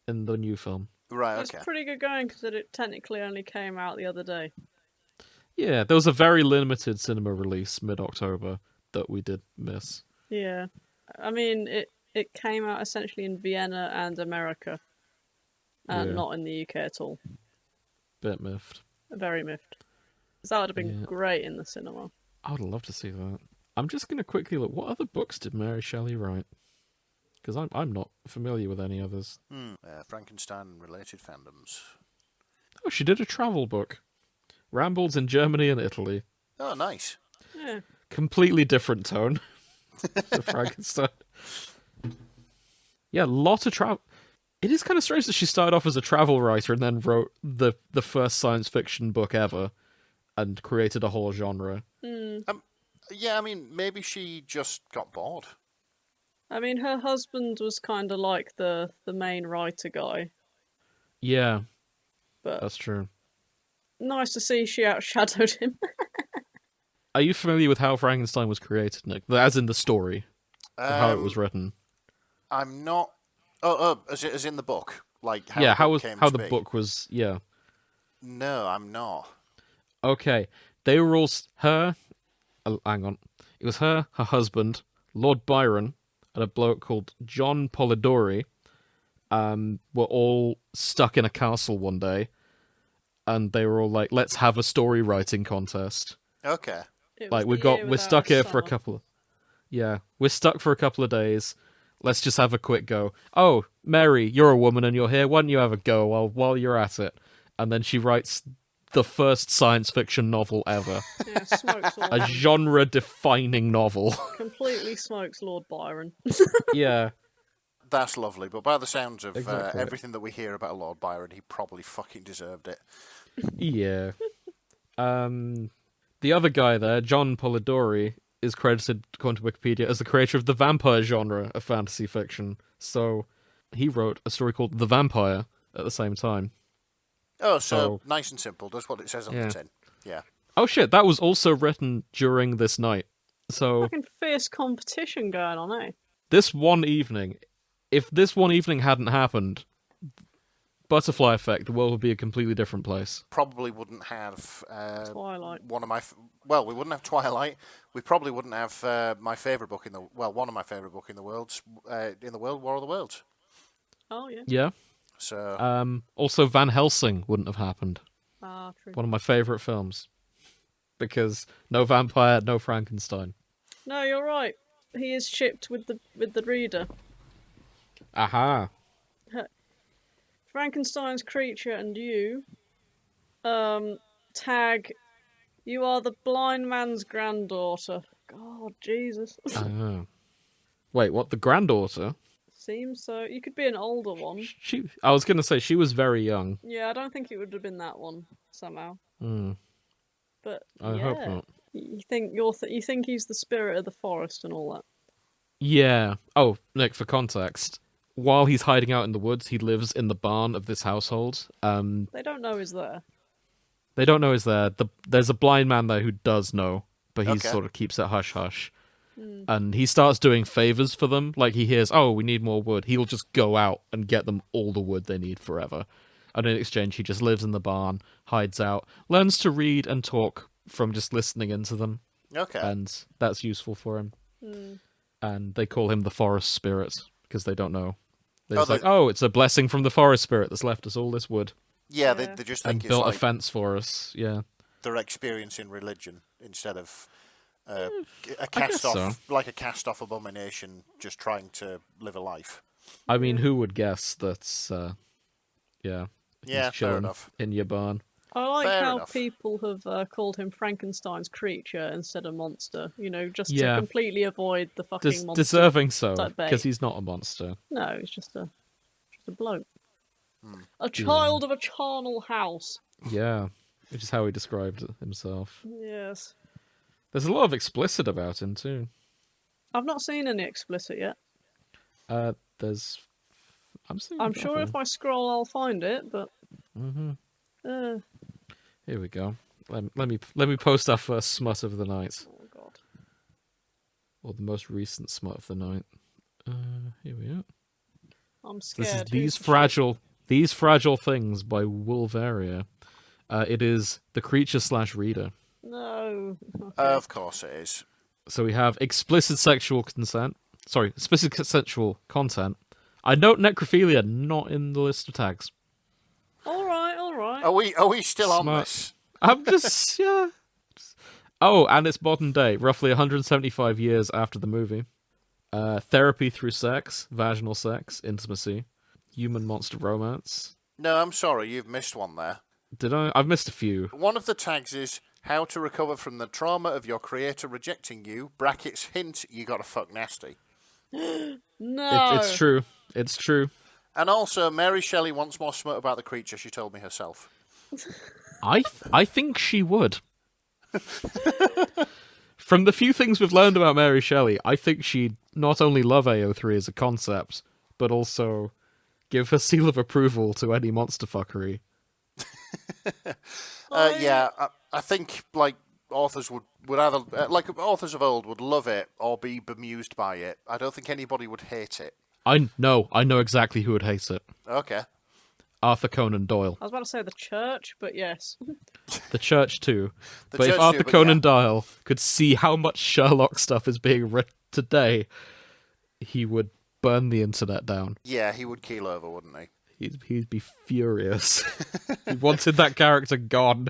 new film. Right, okay. It's pretty good going, because it technically only came out the other day. Yeah, there was a very limited cinema release mid-October that we did miss. Yeah. I mean, it came out essentially in Vienna and America, and not in the UK at all. Bit miffed. Very miffed. That would have been great in the cinema. I would love to see that. I'm just going to quickly look. What other books did Mary Shelley write? Because I'm not familiar with any others. Frankenstein-related fandoms. Oh, she did a travel book. Rambles in Germany and Italy. Oh, nice. Yeah. Completely different tone to Frankenstein. Yeah, lot of travel. It is kind of strange that she started off as a travel writer and then wrote the first science fiction book ever and created a whole genre. Yeah, I mean, maybe she just got bored. I mean, her husband was kind of like the main writer guy. Yeah, but that's true. Nice to see she outshadowed him. Are you familiar with how Frankenstein was created, Nick? As in the story, how it was written. I'm not. As in the book, like how the book was. Yeah. No, I'm not. Okay, they were all her. Hang on, it was her husband, Lord Byron, and a bloke called John Polidori. Were all stuck in a castle one day, and they were all like, "Let's have a story writing contest." Okay. Like we're stuck here for a couple of. Yeah, we're stuck for a couple of days. Let's just have a quick go. Oh, Mary, you're a woman and you're here. Why don't you have a go while you're at it? And then she writes the first science fiction novel ever. Yeah, smokes all a genre-defining novel. Completely smokes Lord Byron. Yeah. That's lovely, but by the sounds of everything that we hear about Lord Byron, he probably fucking deserved it. Yeah. The other guy there, John Polidori, is credited, according to Wikipedia, as the creator of the vampire genre of fantasy fiction. So he wrote a story called The Vampire at the same time. Oh, so nice and simple. That's what it says on the tin. Yeah. Oh shit, that was also written during this night. So fucking fierce competition going on, eh? This one evening, if this one evening hadn't happened, Butterfly Effect, the world would be a completely different place. Probably wouldn't have Twilight. We wouldn't have Twilight. We probably wouldn't have my favorite book one of my favorite book in the world, War of the Worlds. Oh yeah. Yeah. So also Van Helsing wouldn't have happened. Ah, true. One of my favorite films, because no vampire, no Frankenstein. No, you're right. He is shipped with the reader. Aha. Frankenstein's creature and you, tag, you are the blind man's granddaughter. God, Jesus. Wait, what, the granddaughter? Seems so. You could be an older one. I was going to say, she was very young. Yeah, I don't think it would have been that one, somehow. But, I hope not. You think he's the spirit of the forest and all that? Yeah. Oh, Nick, for context, while he's hiding out in the woods, he lives in the barn of this household. They don't know he's there. They don't know he's there. There's a blind man there who does know, but he sort of keeps it hush-hush. And he starts doing favors for them. Like, he hears, oh, we need more wood. He'll just go out and get them all the wood they need forever. And in exchange, he just lives in the barn, hides out, learns to read and talk from just listening into them. Okay. And that's useful for him. And they call him the forest spirit because they don't know. They're just like, oh, it's a blessing from the forest spirit that's left us all this wood. Yeah, they just think And it's built like a fence for us, yeah. they're experiencing religion instead of a guess so. like a cast-off abomination just trying to live a life. I mean, who would guess that's, he's fair chilling enough. in your barn. I like Fair how enough. people have called him Frankenstein's creature instead of monster. You know, just Yeah. to completely avoid the fucking monster. Deserving so, type bait. because he's not a monster. No, it's just a bloke. A child of a charnel house. Yeah, which is how he described himself. Yes. There's a lot of explicit about him, too. I've not seen any explicit yet. There's... I'm sure if I scroll I'll find it, but... Here we go. Let me post our first smut of the night. Oh, God. Or the most recent smut of the night. Here we are. I'm scared. This is These Fragile Things by Wolveria. It is the creature/reader. No. Okay. Of course it is. So we have explicit sexual consent. Sorry, explicit sexual content. I note necrophilia not in the list of tags. All right. Are we still on Smart. this? I'm just, yeah. Oh, and it's modern day, roughly 175 years after the movie. Therapy through sex, vaginal sex, intimacy, human-monster romance. No, I'm sorry, you've missed one there. Did I? I've missed a few. One of the tags is how to recover from the trauma of your creator rejecting you, brackets hint you gotta fuck nasty. No. It's true. It's true. And also, Mary Shelley wants more smut about the creature, she told me herself. I think she would. From the few things we've learned about Mary Shelley, I think she'd not only love AO3 as a concept, but also give her seal of approval to any monster fuckery. I think like authors would either like authors of old would love it or be bemused by it. I don't think anybody would hate it. I know exactly who would hate it. Okay. Arthur Conan Doyle. I was about to say the church, but yes. The church too. The But if church Arthur too, but Conan yeah. Doyle could see how much Sherlock stuff is being written today, he would burn the internet down. Yeah, he would keel over, wouldn't he? He'd be furious. He wanted that character gone.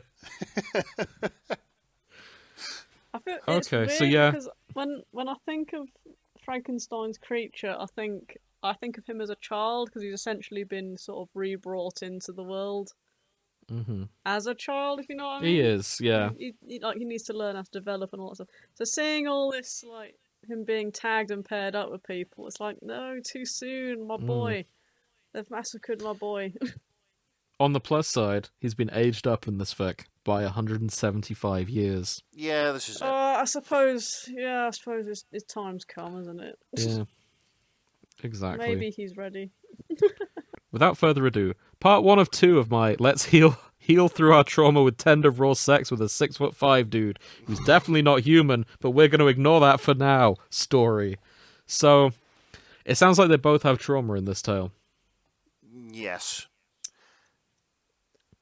I feel it's Okay, weird so yeah. because when I think of Frankenstein's creature, I think of him as a child because he's essentially been sort of rebrought into the world as a child, if you know what I mean. He is, yeah. He needs to learn how to develop and all that stuff. So seeing all this, like him being tagged and paired up with people, it's like, no, too soon, my boy. They've massacred my boy. On the plus side, he's been aged up in this fic by 175 years. Yeah, this is it. I suppose his time's come, isn't it? Yeah. Exactly. Maybe he's ready. Without further ado, part 1 of 2 of my let's heal through our trauma with tender raw sex with a 6'5" dude who's definitely not human, but we're going to ignore that for now story. So, it sounds like they both have trauma in this tale. Yes.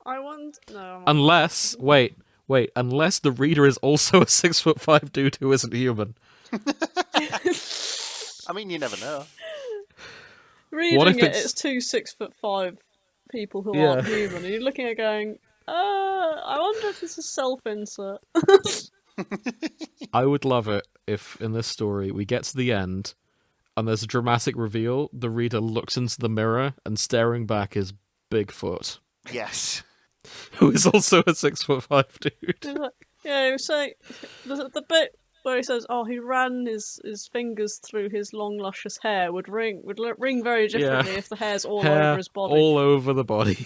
I want no. Unless the reader is also a 6'5" dude who isn't human. I mean, you never know. Reading What if it's 2 6'5" people who aren't human, and you're looking at it going, I wonder if this is self-insert. I would love it if, in this story, we get to the end, and there's a dramatic reveal, the reader looks into the mirror, and staring back is Bigfoot, Yes. who is also a 6'5" dude. Yeah, he was saying the bit where he says, "Oh, he ran his fingers through his long, luscious hair," would ring very differently if the hair's all over his body. All over the body.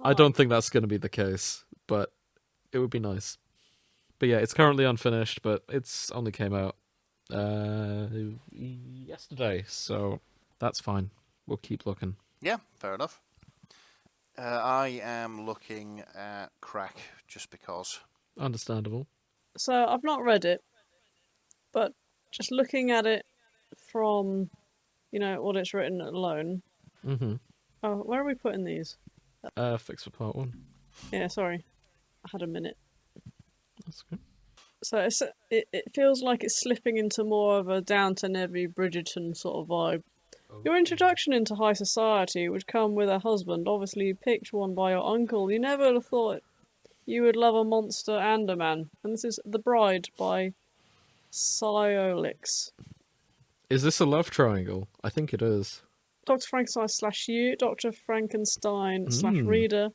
I don't think that's going to be the case, but it would be nice. But yeah, it's currently unfinished, but it's only came out yesterday, so that's fine. We'll keep looking. Yeah, fair enough. I am looking at Crack just because. Understandable. So I've not read it, But just looking at it from, what it's written alone. Mm-hmm. Oh, where are we putting these? Fix for part 1. Yeah, sorry. I had a minute. That's good. So it feels like it's slipping into more of a Downton Abbey, Bridgerton sort of vibe. Your introduction into high society would come with a husband. Obviously, you picked one by your uncle. You never would have thought you would love a monster and a man. And this is The Bride by Siolix. Is this a love triangle? I think it is. Dr. Frankenstein / you, Dr. Frankenstein / reader,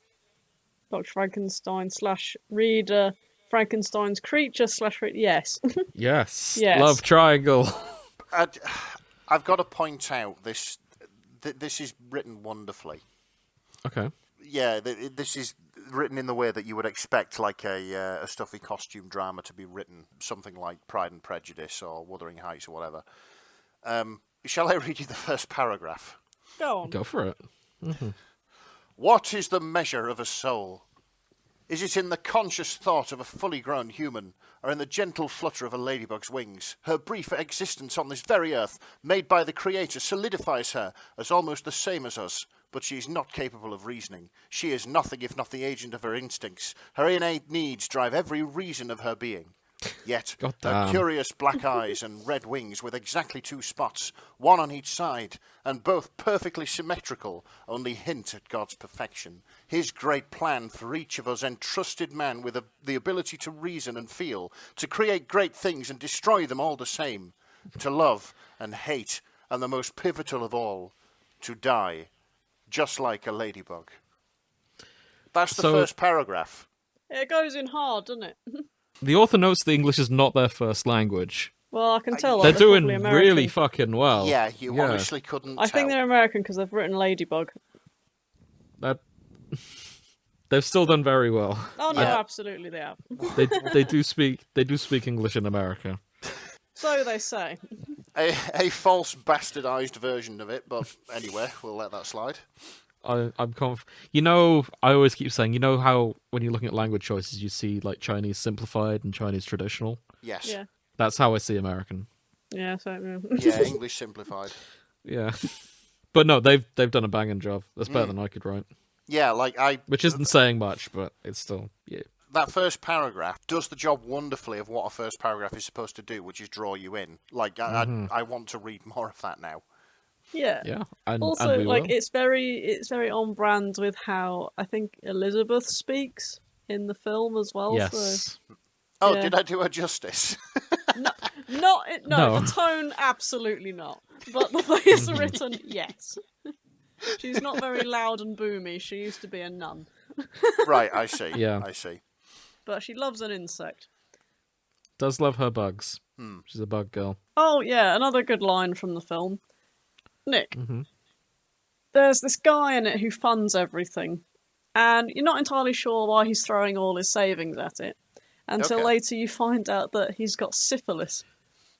Dr. Frankenstein / reader, Frankenstein's creature / reader. Yes. Yes. Yes. Love triangle. I've got to point out this is written wonderfully. Okay. Yeah, this is written in the way that you would expect, like a stuffy costume drama to be written, something like Pride and Prejudice or Wuthering Heights or whatever. Shall I read you the first paragraph? Go on. Go for it. Mm-hmm. What is the measure of a soul? Is it in the conscious thought of a fully grown human, or in the gentle flutter of a ladybug's wings? Her brief existence on this very earth, made by the Creator, solidifies her as almost the same as us, but she is not capable of reasoning. She is nothing if not the agent of her instincts. Her innate needs drive every reason of her being. Yet, her curious black eyes and red wings with exactly 2 spots, one on each side, and both perfectly symmetrical, only hint at God's perfection. His great plan for each of us entrusted man with the ability to reason and feel, to create great things and destroy them all the same, to love and hate, and the most pivotal of all, to die, just like a ladybug. That's the first paragraph. It goes in hard, doesn't it? The author notes the English is not their first language. Well, I can tell They're doing probably really fucking well. Yeah, you honestly couldn't I think they're American because they've written Ladybug. They've still done very well. Oh no, absolutely they have. They do speak English in America. So they say. A false bastardized version of it, but anyway, we'll let that slide. I always keep saying, how when you're looking at language choices, you see like Chinese simplified and Chinese traditional. Yes. Yeah. That's how I see American. Yeah. So. Yeah, English simplified. Yeah, but no, they've done a banging job. That's better than I could write. Yeah, which isn't saying much, but it's still That first paragraph does the job wonderfully of what a first paragraph is supposed to do, which is draw you in. I want to read more of that now. Yeah. Yeah. Also, and we will. it's very on brand with how I think Elizabeth speaks in the film as well. Yes. So, yeah. Did I do her justice? No, No. the tone absolutely not. But the way it's written, yes. She's not very loud and boomy. She used to be a nun. Right, I see. Yeah. I see. But she loves an insect. Does love her bugs. She's a bug girl. Oh yeah, another good line from the film. Nick, Mm-hmm. there's this guy in it who funds everything, and you're not entirely sure why he's throwing all his savings at it, until later you find out that he's got syphilis.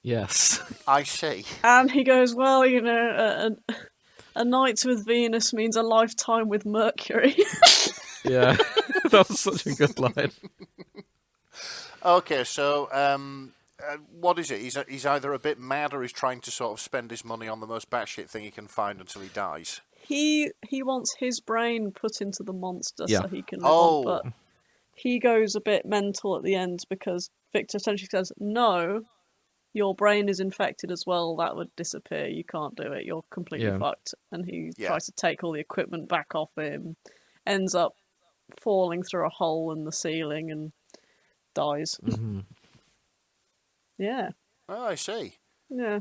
Yes. I see. And he goes, well, a night with Venus means a lifetime with Mercury. Yeah. That was such a good line. Okay, so what is it? He's either a bit mad or he's trying to sort of spend his money on the most batshit thing he can find until he dies. He wants his brain put into the monster so he can live on, but he goes a bit mental at the end because Victor essentially says, no, your brain is infected as well, that would disappear, you can't do it, you're completely fucked. And he tries to take all the equipment back off him, ends up falling through a hole in the ceiling and dies. Mm-hmm. Yeah. Oh, I see. Yeah,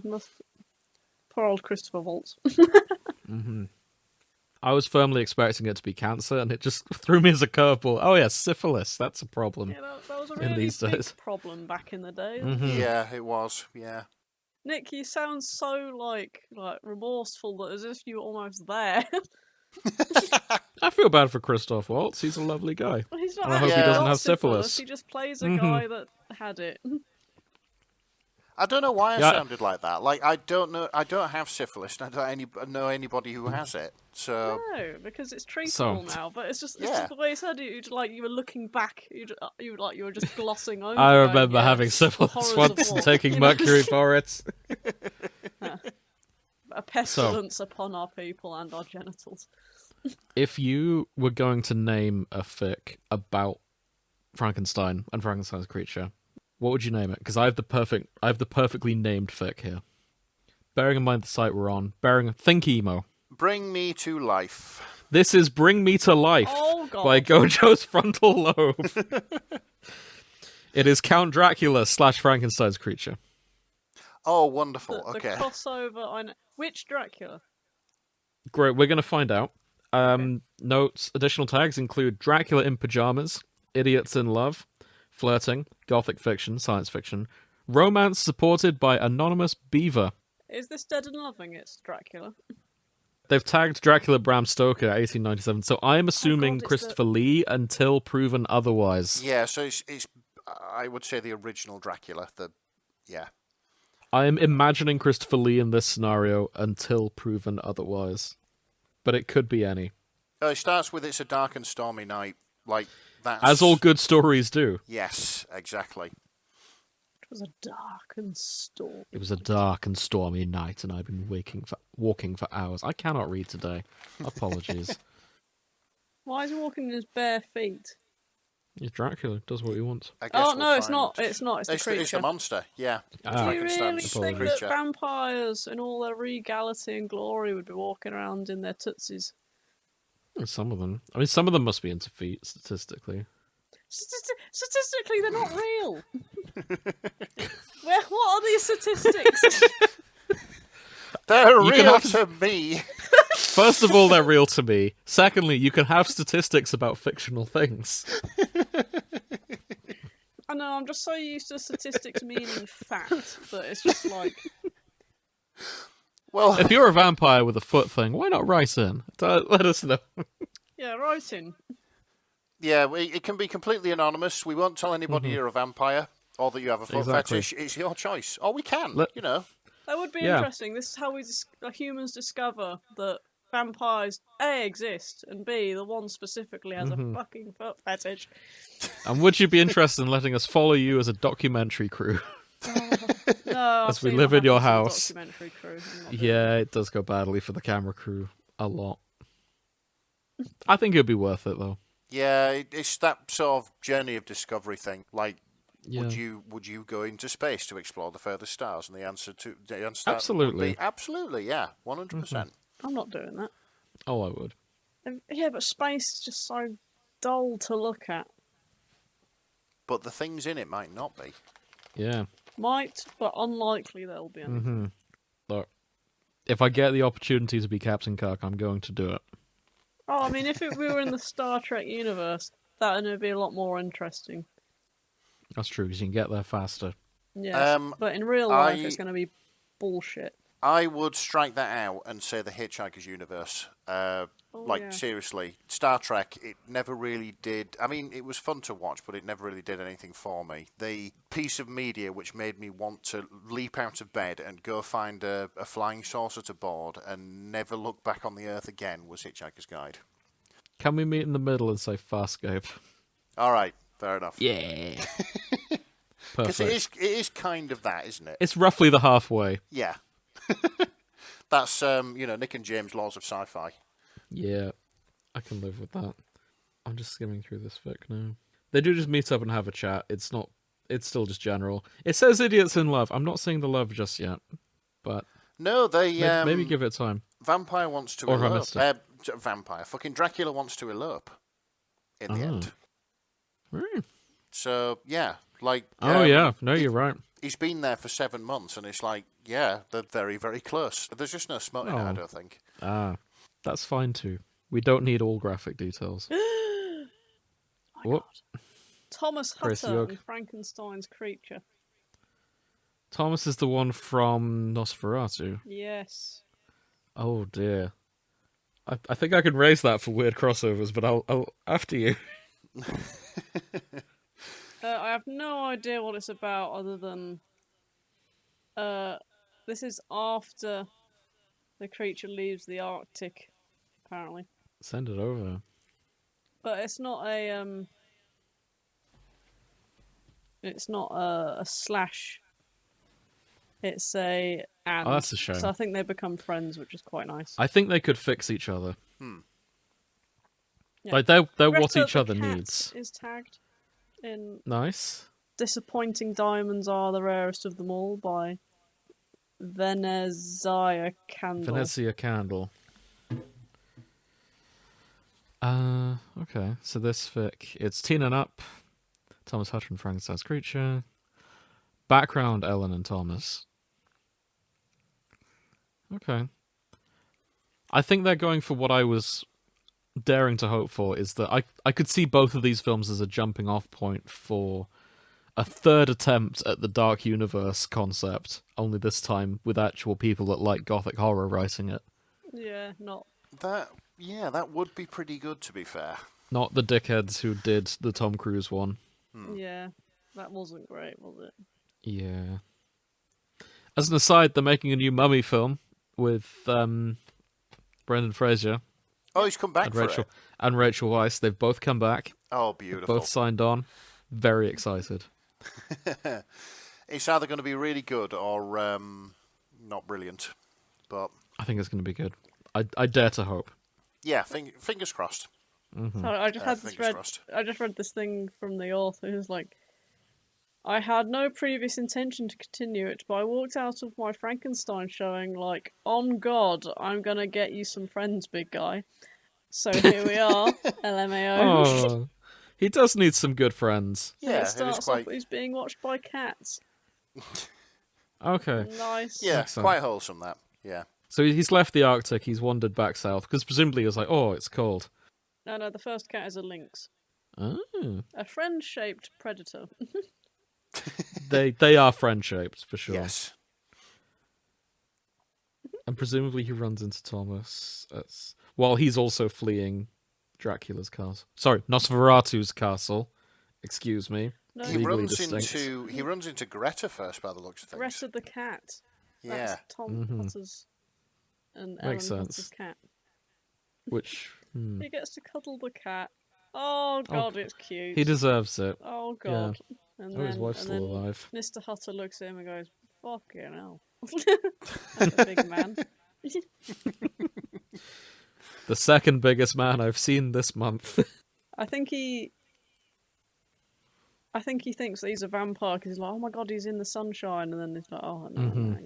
poor old Christopher Waltz. Mm-hmm. I was firmly expecting it to be cancer, and it just threw me as a curveball. Oh yeah, syphilis. That's a problem. Yeah, that was a in really these big days. problem back in the day. Mm-hmm. Yeah, it was. Yeah. Nick, you sound so like remorseful that as if you were almost there. I feel bad for Christoph Waltz. He's a lovely guy. Well, he's not And I hope he actually doesn't got have syphilis. He just plays a guy that had it. I don't know why I Yeah. sounded like that. Like, I don't know. I don't have syphilis, and I don't know anybody who has it. So No, because it's treatable now. But it's just the way you said it. You were looking back. You were just glossing over. I going, remember having "Yes, syphilis horrors of once and war," taking you know? mercury for it. A pestilence upon our people and our genitals. If you were going to name a fic about Frankenstein and Frankenstein's creature, what would you name it? Because I have the perfectly named fic here. Bearing in mind the site we're on, think emo. bring me to life. This is Bring Me to Life Oh, God. by Gojo's Frontal Lobe. It is Count Dracula / Frankenstein's creature. Oh, wonderful. The Okay. crossover on which Dracula? Great, we're going to find out. Notes, additional tags include Dracula in pajamas, idiots in love, flirting, gothic fiction, science fiction, romance supported by anonymous beaver. Is this Dead and Loving? It's Dracula. They've tagged Dracula Bram Stoker 1897, so I'm assuming it's Christopher Lee until proven otherwise. Yeah, so it's I would say the original Dracula. I'm imagining Christopher Lee in this scenario until proven otherwise. But it could be any. It starts with "It's a dark and stormy night." Like that's As all good stories do. Yes, exactly. It was a dark and stormy. It was a dark and stormy night, and I've been walking for hours. I cannot read today. Apologies. Why is he walking in his bare feet? It's Dracula. Does what he wants. I guess Oh we'll no, it's find- not. It's not. It's the creature. It's the monster. Yeah. Ah. Do you Frankenstein's really think apologies. that vampires in all their regality and glory would be walking around in their tootsies? Some of them. I mean, some of them must be into feet, statistically. Statistically, they're not real. What are these statistics? They're You can real have to me. First of all, they're real to me. Secondly, you can have statistics about fictional things. I know, I'm just so used to statistics meaning fact that it's just like... Well, If you're a vampire with a foot thing, why not write in? Let us know. Yeah, writing. yeah, it can be completely anonymous. We won't tell anybody you're a vampire or that you have a foot Exactly. fetish. It's your choice. Or we can, you know. That would be Yeah. interesting. This is how we humans discover that vampires A exist and B the one specifically has a fucking foot fetish. And would you be interested in letting us follow you as a documentary crew? No, As we live in your house. Documentary crew. I'm not doing Yeah, it does go badly for the camera crew a lot. I think it'd be worth it though. Yeah, it's that sort of journey of discovery thing. Like, Yeah. would you go into space to explore the furthest stars? And the answer to that would Absolutely. be absolutely, yeah, 100%. I'm not doing that. Oh, I would. Yeah, but space is just so dull to look at. But the things in it might not be. Yeah. Might, but unlikely there'll be anything. Look, if I get the opportunity to be Captain Kirk, I'm going to do it. Oh, I mean, if we were in the Star Trek universe, that would be a lot more interesting. That's true, because you can get there faster. Yes, but in real life, it's going to be bullshit. I would strike that out and say the Hitchhiker's universe. Yeah. Seriously, Star Trek, it never really did. I mean, it was fun to watch, but it never really did anything for me. The piece of media which made me want to leap out of bed and go find a flying saucer to board and never look back on the Earth again was Hitchhiker's Guide. Can we meet in the middle and say Farscape? All right, fair enough. Yeah. Because Perfect. it is kind of that, isn't it? It's roughly the halfway. Yeah. That's, Nick and James' laws of sci-fi. Yeah, I can live with that. I'm just skimming through this fic now. They do just meet up and have a chat. It's still just general. It says idiots in love. I'm not seeing the love just yet, but No, they... maybe give it time. Vampire wants to Or have I elope. missed it? Vampire. Fucking Dracula wants to elope. In the end. Right. So, yeah. Like... Oh, yeah. No, you're right. He's been there for 7 months, and it's like, yeah, they're very, very close. There's just no smut in it, I don't think. Ah, that's fine too. We don't need all graphic details. What? Thomas Chris, Hutter you and Frankenstein's creature. Thomas is the one from Nosferatu. Yes. Oh dear. I think I can raise that for weird crossovers, but I'll after you. I have no idea what it's about other than This is after the creature leaves the Arctic, apparently. Send it over. But it's not a It's not a slash. It's a and. Oh, that's a shame. So I think they become friends, which is quite nice. I think they could fix each other. Yeah. Like they're what Greta each the other cat needs. is tagged in Nice. Disappointing Diamonds Are the Rarest of Them All by Venezia Candle. Venezia Candle. Okay. So this fic, it's teen and up. Thomas Hutch and Frankenstein's creature. Background: Ellen and Thomas. Okay. I think they're going for what I was daring to hope for, is that I could see both of these films as a jumping off point for a third attempt at the Dark Universe concept, only this time with actual people that like gothic horror writing it. Yeah, not. That would be pretty good, to be fair. Not the dickheads who did the Tom Cruise one. Yeah, that wasn't great, was it? Yeah. As an aside, they're making a new Mummy film with Brendan Fraser Oh, he's come back and for Rachel it. and Rachel Weisz. They've both come back. Oh, beautiful. Both signed on. Very excited. It's either going to be really good or not brilliant. But I think it's going to be good. I dare to hope. yeah, fingers crossed. So I just had Fingers crossed. I just read this thing from the author who's like, I had no previous intention to continue it, but I walked out of my Frankenstein showing like, on God, I'm gonna get you some friends, big guy. So here we are, LMAO. Oh, he does need some good friends. And Yeah, it it is starts quite. off, he's being watched by cats. Okay. Nice. Yeah, Excellent. quite wholesome. That. Yeah. So he's left the Arctic, he's wandered back south, because presumably he was like, oh, it's cold. No, the first cat is a lynx. Oh. A friend-shaped predator. They are friend-shaped, for sure. Yes. And presumably he runs into Thomas while he's also fleeing Dracula's castle. Sorry, Nosferatu's castle. Excuse me. No, He Legally runs into Greta first, by the looks of things. Greta the cat. Yeah. That's Tom Potter's and Ellen Makes sense. Potter's cat. Which He gets to cuddle the cat. Oh God, it's cute. he deserves it. Oh God. And Oh, his then, wife's and still then alive. Mr. Hutter looks at him and goes, "Fucking hell." That's a big man. The second biggest man I've seen this month. I think he thinks that he's a vampire because he's like, oh my God, he's in the sunshine, and then he's like, oh no, no.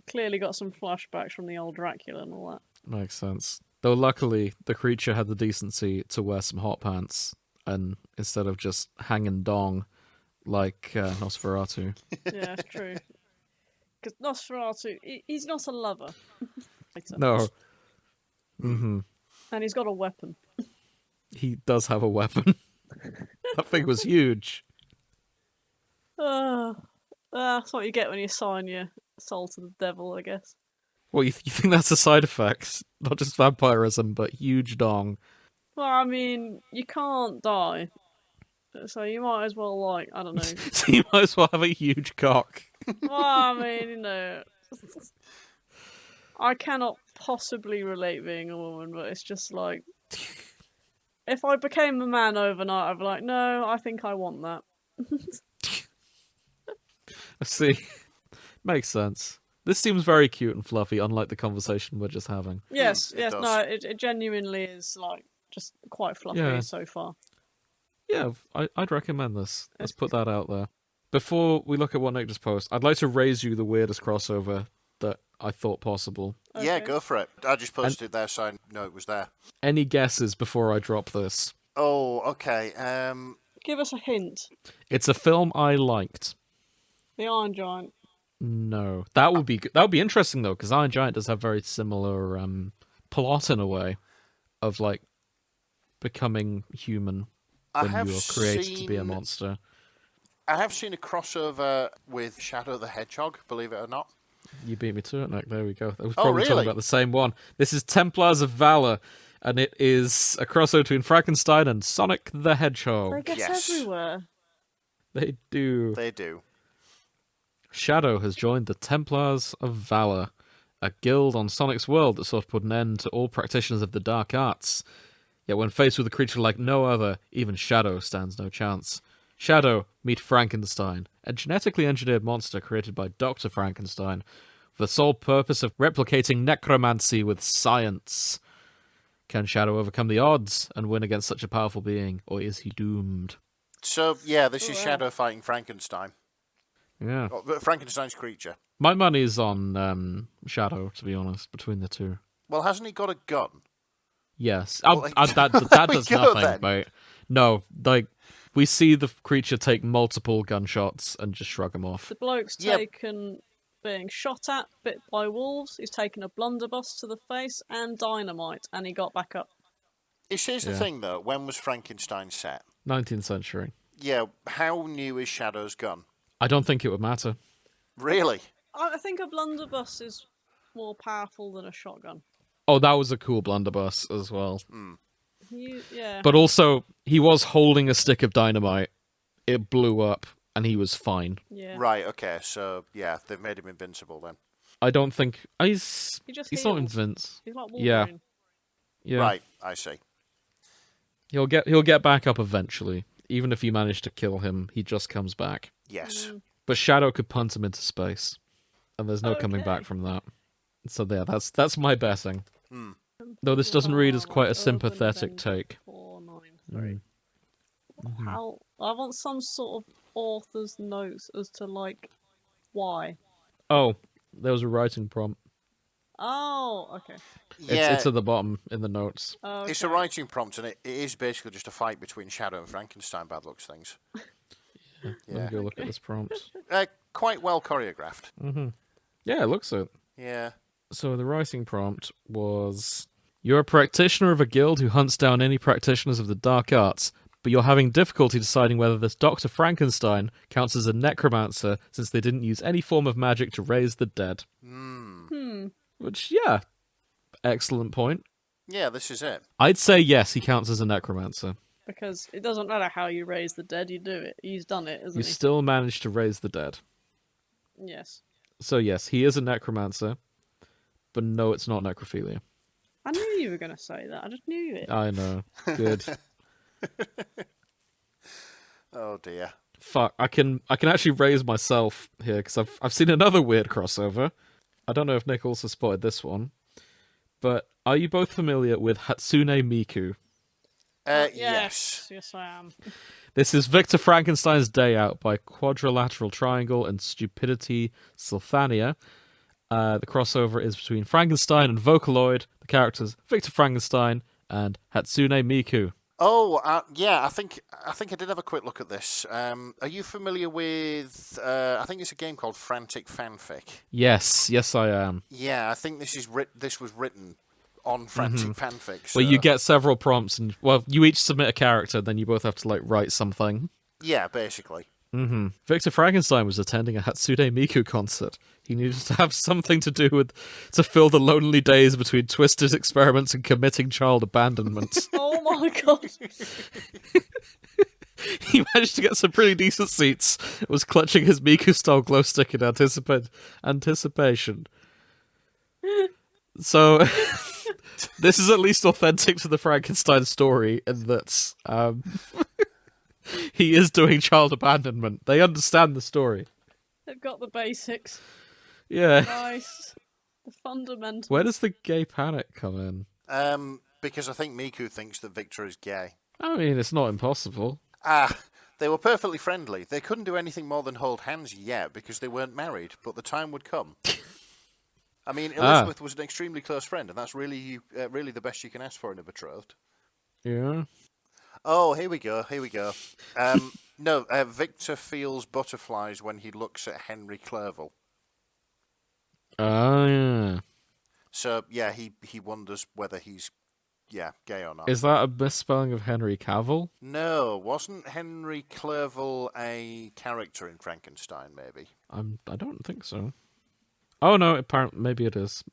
Clearly got some flashbacks from the old Dracula and all that. Makes sense. Though luckily, the creature had the decency to wear some hot pants, and instead of just hanging dong like Nosferatu. Yeah, it's true. Because Nosferatu, he's not a lover. No. And he's got a weapon. He does have a weapon. That thing was huge. That's what you get when you sign your soul to the devil, I guess. Well, you think that's a side effect? Not just vampirism, but huge dong. Well, I mean, you can't die. So you might as well, like, I don't know. So you might as well have a huge cock. Well, I mean, you know. I cannot possibly relate being a woman, but it's just like. If I became a man overnight, I'd be like, no, I think I want that. I see. Makes sense. This seems very cute and fluffy, unlike the conversation we're just having. Yes, it yes, does. no, it genuinely is, like, just quite fluffy Yeah. so far. Yeah, I'd recommend this. Let's put that out there. Before we look at what Nick just posted, I'd like to raise you the weirdest crossover that I thought possible. Yeah, Okay. go for it. I just posted it there, so I know it was there. Any guesses before I drop this? Oh, okay. Give us a hint. It's a film I liked. The Iron Giant. No, that would be interesting though, because Iron Giant does have very similar plot in a way, of like becoming human when you are created to be a monster. I have seen a crossover with Shadow the Hedgehog, believe it or not. You beat me to it, Nick. There we go. I was Oh, probably talking really? about the same one. This is Templars of Valor, and it is a crossover between Frankenstein and Sonic the Hedgehog. They get yes. everywhere. They do. They do. Shadow has joined the Templars of Valor, a guild on Sonic's world that sought to put an end to all practitioners of the dark arts. Yet when faced with a creature like no other, even Shadow stands no chance. Shadow, meet Frankenstein, a genetically engineered monster created by Dr. Frankenstein, with the sole purpose of replicating necromancy with science. Can Shadow overcome the odds and win against such a powerful being, or is he doomed? So, yeah, this is Shadow fighting Frankenstein. Yeah. Frankenstein's creature. My money's on Shadow, to be honest, between the two. Well, hasn't he got a gun? Yes. Well, That does go, nothing, then. right? No, like, we see the creature take multiple gunshots and just shrug him off. The bloke's Yep. taken being shot at, bit by wolves. He's taken a blunderbuss to the face and dynamite, and he got back up. Here's the Yeah. thing, though. When was Frankenstein set? 19th century. Yeah, how new is Shadow's gun? I don't think it would matter. Really? I think a blunderbuss is more powerful than a shotgun. Oh, that was a cool blunderbuss as well. Yeah. But also, he was holding a stick of dynamite. It blew up, and he was fine. Yeah. Right, okay, so, yeah, they've made him invincible then. I don't think... He's He just not heals. invincible. He's like Yeah. Wolverine. Yeah. Right, I see. He'll get back up eventually. Even if you manage to kill him, he just comes back. Yes. But Shadow could punt him into space, and there's no coming back Okay. from that. So yeah, that's my betting. Though this doesn't read as quite a sympathetic take. 493. How I want some sort of author's notes as to like why. Oh, there was a writing prompt. Oh, okay. Yeah, It's at the bottom in the notes. Okay. it's a writing prompt, and it is basically just a fight between Shadow and Frankenstein, bad looks things. Let Yeah. me go look at this prompt. Quite well choreographed. Yeah, it looks it. Yeah. So the writing prompt was: you're a practitioner of a guild who hunts down any practitioners of the dark arts, but you're having difficulty deciding whether this Dr. Frankenstein counts as a necromancer since they didn't use any form of magic to raise the dead. Which, yeah, excellent point. Yeah, this is it. I'd say yes, he counts as a necromancer. Because it doesn't matter how you raise the dead, you do it. He's done it, You isn't he? still managed to raise the dead. Yes. So yes, he is a necromancer, but no, it's not necrophilia. I knew you were going to say that. I just knew it. I know. Good. Oh dear. Fuck, I can actually raise myself here because I've seen another weird crossover. I don't know if Nick also spotted this one, but are you both familiar with Hatsune Miku? Yes. Yes, I am. This is Victor Frankenstein's Day Out by Quadrilateral Triangle and Stupidity Sylphania. The crossover is between Frankenstein and Vocaloid, the characters Victor Frankenstein and Hatsune Miku. Oh, yeah. I think I did have a quick look at this. Are you familiar with? I think it's a game called Frantic Fanfic. Yes, I am. Yeah, I think this was written on Frantic Fanfic. So... Well, you get several prompts, and well, you each submit a character, then you both have to like write something. Yeah, basically. Victor Frankenstein was attending a Hatsune Miku concert. He needed to have something to fill the lonely days between twisted experiments and committing child abandonment. Oh my god. He managed to get some pretty decent seats. Was clutching his Miku-style glow stick in anticipation. So, this is at least authentic to the Frankenstein story in that he is doing child abandonment. They understand the story. They've got the basics. Yeah. Nice. The fundamentals. Where does the gay panic come in? Because I think Miku thinks that Victor is gay. I mean, it's not impossible. They were perfectly friendly. They couldn't do anything more than hold hands yet because they weren't married, but the time would come. I mean, Elizabeth was an extremely close friend, and that's really the best you can ask for in a betrothed. Yeah. Oh, here we go. No, Victor feels butterflies when he looks at Henry Clerval. Oh, yeah. So, yeah, he wonders whether he's, gay or not. Is that a misspelling of Henry Cavill? No, wasn't Henry Clerval a character in Frankenstein, maybe? I don't think so. Oh, no, apparently, maybe it is.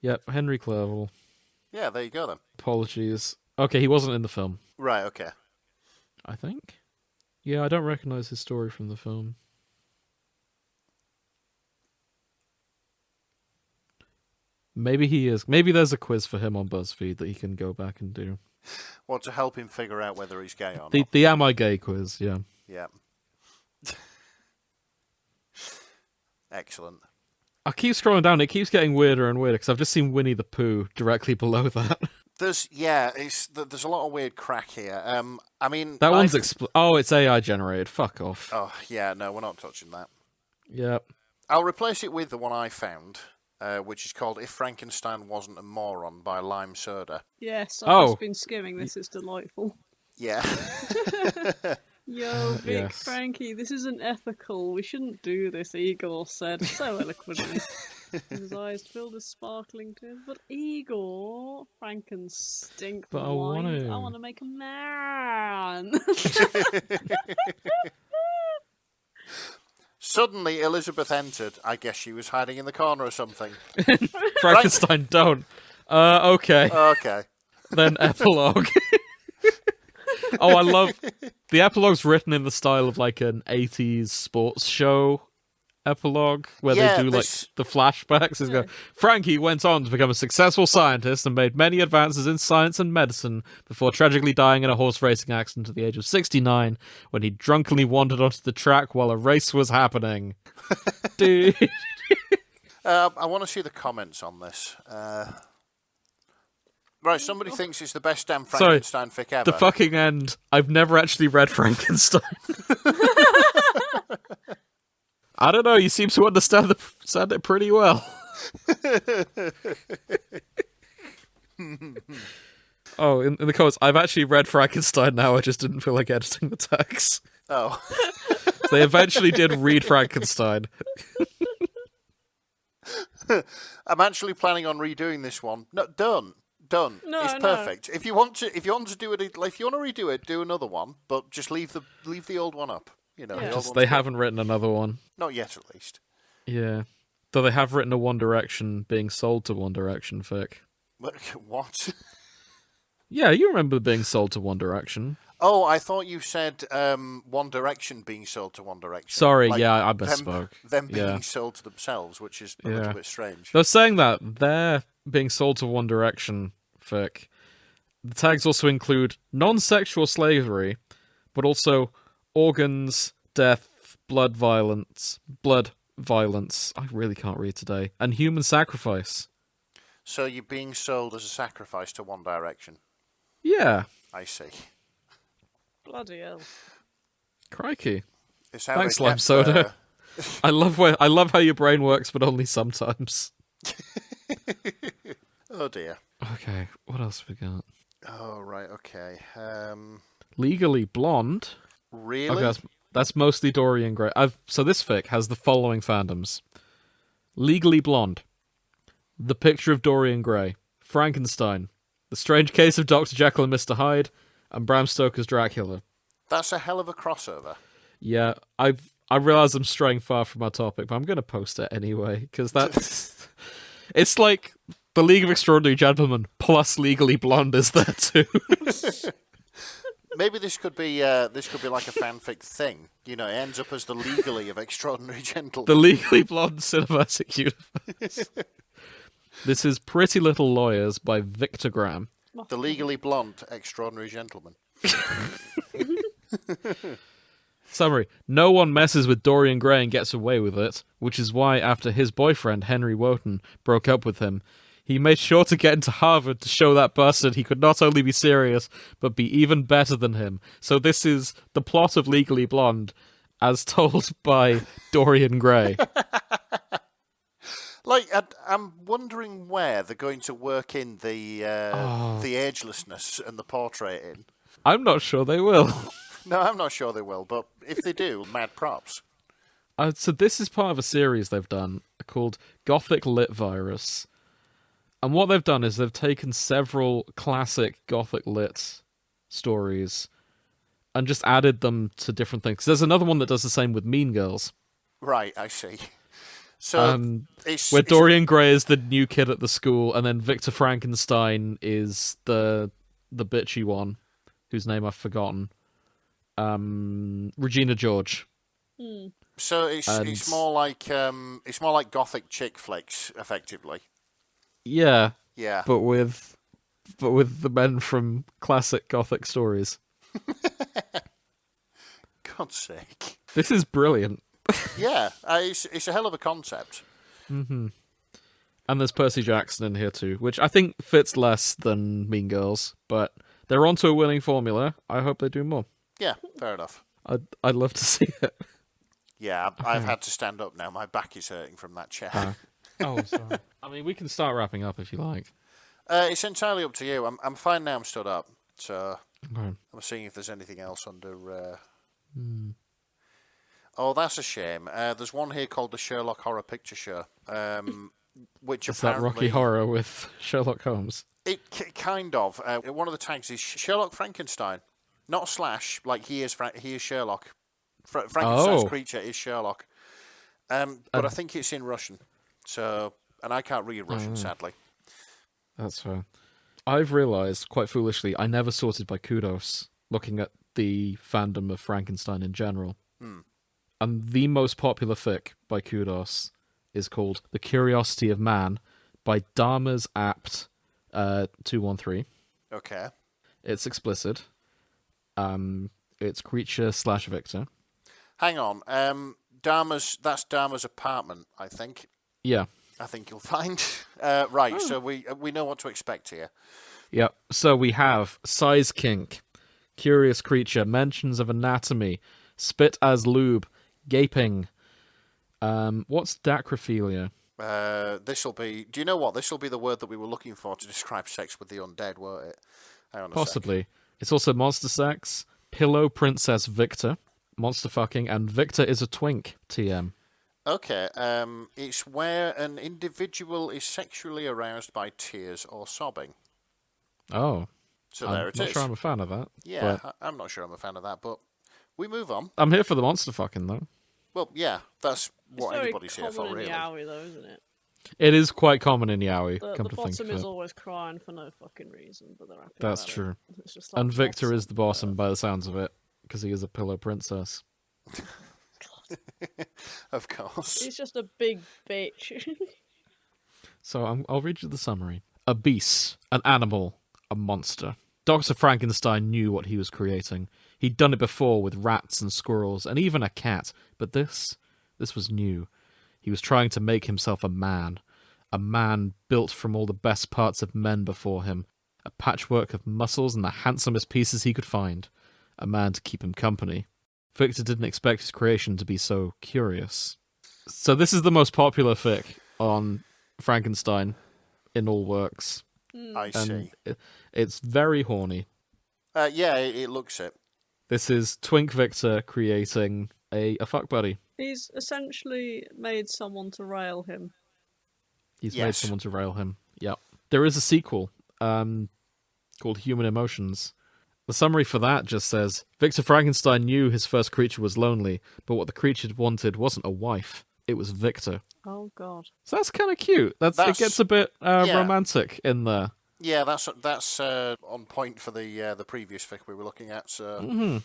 Yep, Henry Clerval. Yeah, there you go then. Apologies. Okay, he wasn't in the film, Right, okay. I think. Yeah, I don't recognize his story from the film. Maybe he is. Maybe there's a quiz for him on BuzzFeed that he can go back and do. Well, to help him figure out whether he's gay or not. The Am I Gay quiz, yeah. Yeah. Excellent. I keep scrolling down. It keeps getting weirder and weirder because I've just seen Winnie the Pooh directly below that. There's a lot of weird crack here. I mean, That one's it's AI generated. Fuck off. Oh yeah, no, we're not touching that. Yep. I'll replace it with the one I found, which is called "If Frankenstein Wasn't a Moron" by Lime Soda. Yes, I've just been skimming this. It's delightful. Yeah. Yo, Vic, Yes. Frankie, this isn't ethical. We shouldn't do this, Igor said so eloquently. His eyes filled with sparkling tears. But Igor, Frankenstink, But I want to make a man. Suddenly, Elizabeth entered. I guess she was hiding in the corner or something. Frankenstein, don't. Okay. Okay. Then epilogue. Oh, I love... The epilogue's written in the style of, like, an 80s sports show epilogue, where they do, like, the flashbacks. It's Frankie went on to become a successful scientist and made many advances in science and medicine before tragically dying in a horse racing accident at the age of 69 when he drunkenly wandered onto the track while a race was happening. Dude. I want to see the comments on this. Right, somebody thinks it's the best damn Frankenstein fic ever. The fucking end. I've never actually read Frankenstein. I don't know, you seem to understand it pretty well. Oh, in the comments, I've actually read Frankenstein now, I just didn't feel like editing the text. Oh. So they eventually did read Frankenstein. I'm actually planning on redoing this one. No, done. No, it's perfect. If you want to do it, if you want to redo it, do another one, but just leave the old one up. You know, Just, they haven't written another one. Not yet, at least. Yeah. Though they have written a One Direction being sold to One Direction fic. What? Yeah, you remember being sold to One Direction. Oh, I thought you said One Direction being sold to One Direction. Sorry, like, yeah, I misspoke. Them being sold to themselves, which is a little bit strange. They're saying that they're being sold to One Direction fic. The tags also include non-sexual slavery, but also organs, death, blood violence. I really can't read today. And human sacrifice. So you're being sold as a sacrifice to One Direction? Yeah. I see. Bloody hell. Crikey. Thanks, Lime Soda. I love how your brain works, but only sometimes. Oh dear. Okay, what else have we got? Oh, right, okay. Legally Blonde. Really? Okay, that's mostly Dorian Gray. So this fic has the following fandoms. Legally Blonde. The Picture of Dorian Gray. Frankenstein. The Strange Case of Dr. Jekyll and Mr. Hyde. And Bram Stoker's Dracula. That's a hell of a crossover. Yeah, I realise I'm straying far from our topic, but I'm going to post it anyway, because that's... It's like the League of Extraordinary Gentlemen plus Legally Blonde is there too. Maybe this could be like a fanfic thing. You know, it ends up as the Legally of Extraordinary Gentlemen. The Legally Blonde Cinematic Universe. This is Pretty Little Lawyers by Victor Graham. The Legally Blonde Extraordinary Gentleman. Summary. No one messes with Dorian Gray and gets away with it, which is why after his boyfriend, Henry Wotton, broke up with him, he made sure to get into Harvard to show that bastard he could not only be serious, but be even better than him. So this is the plot of Legally Blonde, as told by Dorian Gray. Like, I'm wondering where they're going to work in the agelessness and the portrait in. I'm not sure they will. No, I'm not sure they will, but if they do, mad props. So this is part of a series they've done called Gothic Lit Virus. And what they've done is they've taken several classic Gothic Lit stories and just added them to different things. There's another one that does the same with Mean Girls. Right, I see. So where Dorian Gray is the new kid at the school, and then Victor Frankenstein is the bitchy one, whose name I've forgotten. Regina George. So it's more like Gothic chick flicks, effectively. Yeah, Yeah. but with the men from classic Gothic stories. God's sake. This is brilliant. Yeah, it's a hell of a concept. And there's Percy Jackson in here too, which I think fits less than Mean Girls, but they're onto a winning formula. I hope they do more. Yeah, fair enough. I'd love to see it. Yeah, I've had to stand up now. My back is hurting from that chair. Oh, sorry. I mean, we can start wrapping up if you like. It's entirely up to you. I'm fine now. I'm stood up, so Okay. I'm seeing if there's anything else under. Oh, that's a shame. There's one here called the Sherlock Horror Picture Show, which Is that apparently Rocky Horror with Sherlock Holmes? It kind of. One of the tags is Sherlock Frankenstein, not slash. Like he is Sherlock. Frankenstein's creature is Sherlock. But I think it's in Russian, so and I can't read Russian sadly. That's fair. I've realised, quite foolishly, I never sorted by kudos, looking at the fandom of Frankenstein in general. And the most popular fic by kudos is called The Curiosity of Man by Dharma's Apt 213. Okay. It's explicit. It's creature/Victor. Hang on. That's Dharma's apartment, I think. Yeah. I think you'll find. Right, so we know what to expect here. Yep. So we have size kink, curious creature, mentions of anatomy, spit as lube, gaping. What's dacrophilia? This'll be. Do you know what? This'll be the word that we were looking for to describe sex with the undead, won't it? Hang on a Possibly. It's also monster sex, pillow princess Victor, monster fucking, and Victor is a twink. TM. Okay. It's where an individual is sexually aroused by tears or sobbing. Oh. So I'm there it is. not sure I'm a fan of that. Yeah, but I'm not sure I'm a fan of that, but we move on. I'm here for the monster fucking, though. Well, yeah, that's what it's anybody's here for, very really. common in yaoi, though, isn't it? It is quite common in yaoi, The come to think bottom of is it. always crying for no fucking reason, but they're happy That's about true. it. It's just like, And Victor bottom, is the bottom by the sounds of it, because he is a pillow princess. Of course. He's just a big bitch. So I'll read you the summary. A beast, an animal, a monster. Dr. Frankenstein knew what he was creating. He'd done it before with rats and squirrels, and even a cat, but this was new. He was trying to make himself a man built from all the best parts of men before him, a patchwork of muscles and the handsomest pieces he could find, a man to keep him company. Victor didn't expect his creation to be so curious. So this is the most popular fic on Frankenstein in all works. I And see. it's very horny. Yeah, it looks it. This is Twink Victor creating a fuck buddy. He's essentially made someone to rail him. He's made Yes. someone to rail him. Yep. There is a sequel called Human Emotions. The summary for that just says, Victor Frankenstein knew his first creature was lonely, but what the creature wanted wasn't a wife. It was Victor. Oh, God. So that's kind of cute. It gets a bit romantic in there. Yeah, that's on point for the previous fic we were looking at. So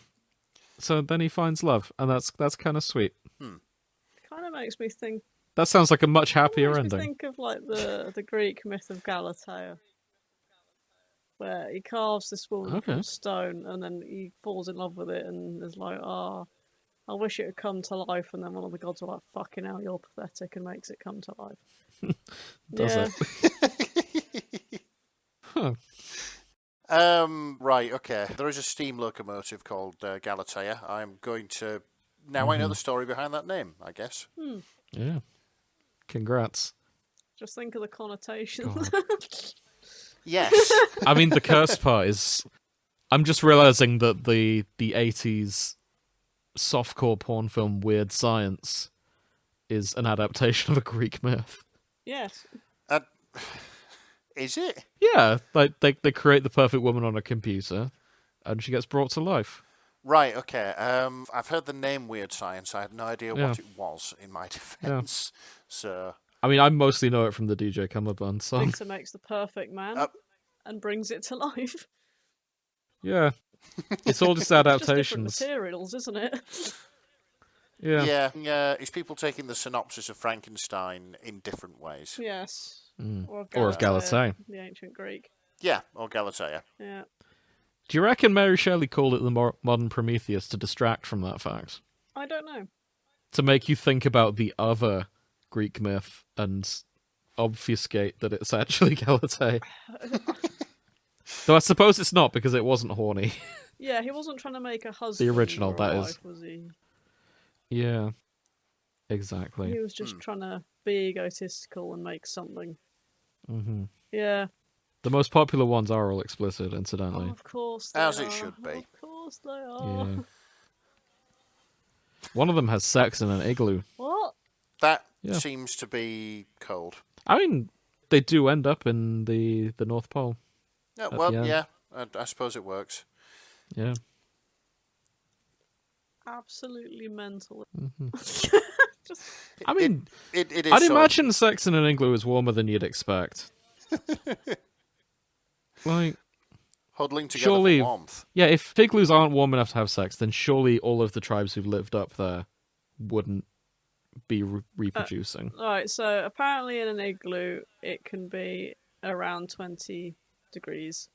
So then he finds love, and that's kind of sweet. Kind of makes me think. That sounds like a much happier Makes me ending. think of like the Greek myth of Galatea, where he carves this woman from stone, and then he falls in love with it, and is like, "Ah, I wish it had come to life." And then one of the gods are like, "Fucking hell, you're pathetic," and makes it come to life. Does yeah. it? Huh. Right, okay. There is a steam locomotive called Galatea. I'm going to... Now I know the story behind that name, I guess. Yeah. Congrats. Just think of the connotation. Yes. I mean, the curse part is... I'm just realizing that the 80s softcore porn film Weird Science is an adaptation of a Greek myth. Yes. Is it? Yeah, like they create the perfect woman on a computer, and she gets brought to life. Right, okay. I've heard the name Weird Science. I had no idea Yeah. what it was, in my defense. So... I mean, I mostly know it from the DJ Cummerbund song. Victor makes the perfect man and brings it to life. Yeah. It's all just It's just different adaptations. materials, isn't it? Yeah. Yeah, it's people taking the synopsis of Frankenstein in different ways. Yes. Or of Or of Galatea. the ancient Greek. Yeah, or Galatea. Yeah. Do you reckon Mary Shelley called it the modern Prometheus to distract from that fact? I don't know. To make you think about the other Greek myth and obfuscate that it's actually Galatea. Though I suppose it's not, because it wasn't horny. Yeah, he wasn't trying to make a husband. The original, or a that wife, is. Was he? Yeah. Exactly. He was just trying to be egotistical and make something. Mm-hmm. Yeah. The most popular ones are all explicit, incidentally. Oh, of course they As are. it should be. Of course they are. Yeah. One of them has sex in an igloo. What? That Yeah. seems to be cold. I mean, they do end up in the North Pole. Yeah, the well, end. yeah, I suppose it works. Yeah. Absolutely mental. I mean, It is. I'd sort of- imagine sex in an igloo is warmer than you'd expect. Like, huddling together surely, for warmth. yeah, if igloos aren't warm enough to have sex, then surely all of the tribes who've lived up there wouldn't be reproducing. Alright, so apparently in an igloo it can be around 20 degrees.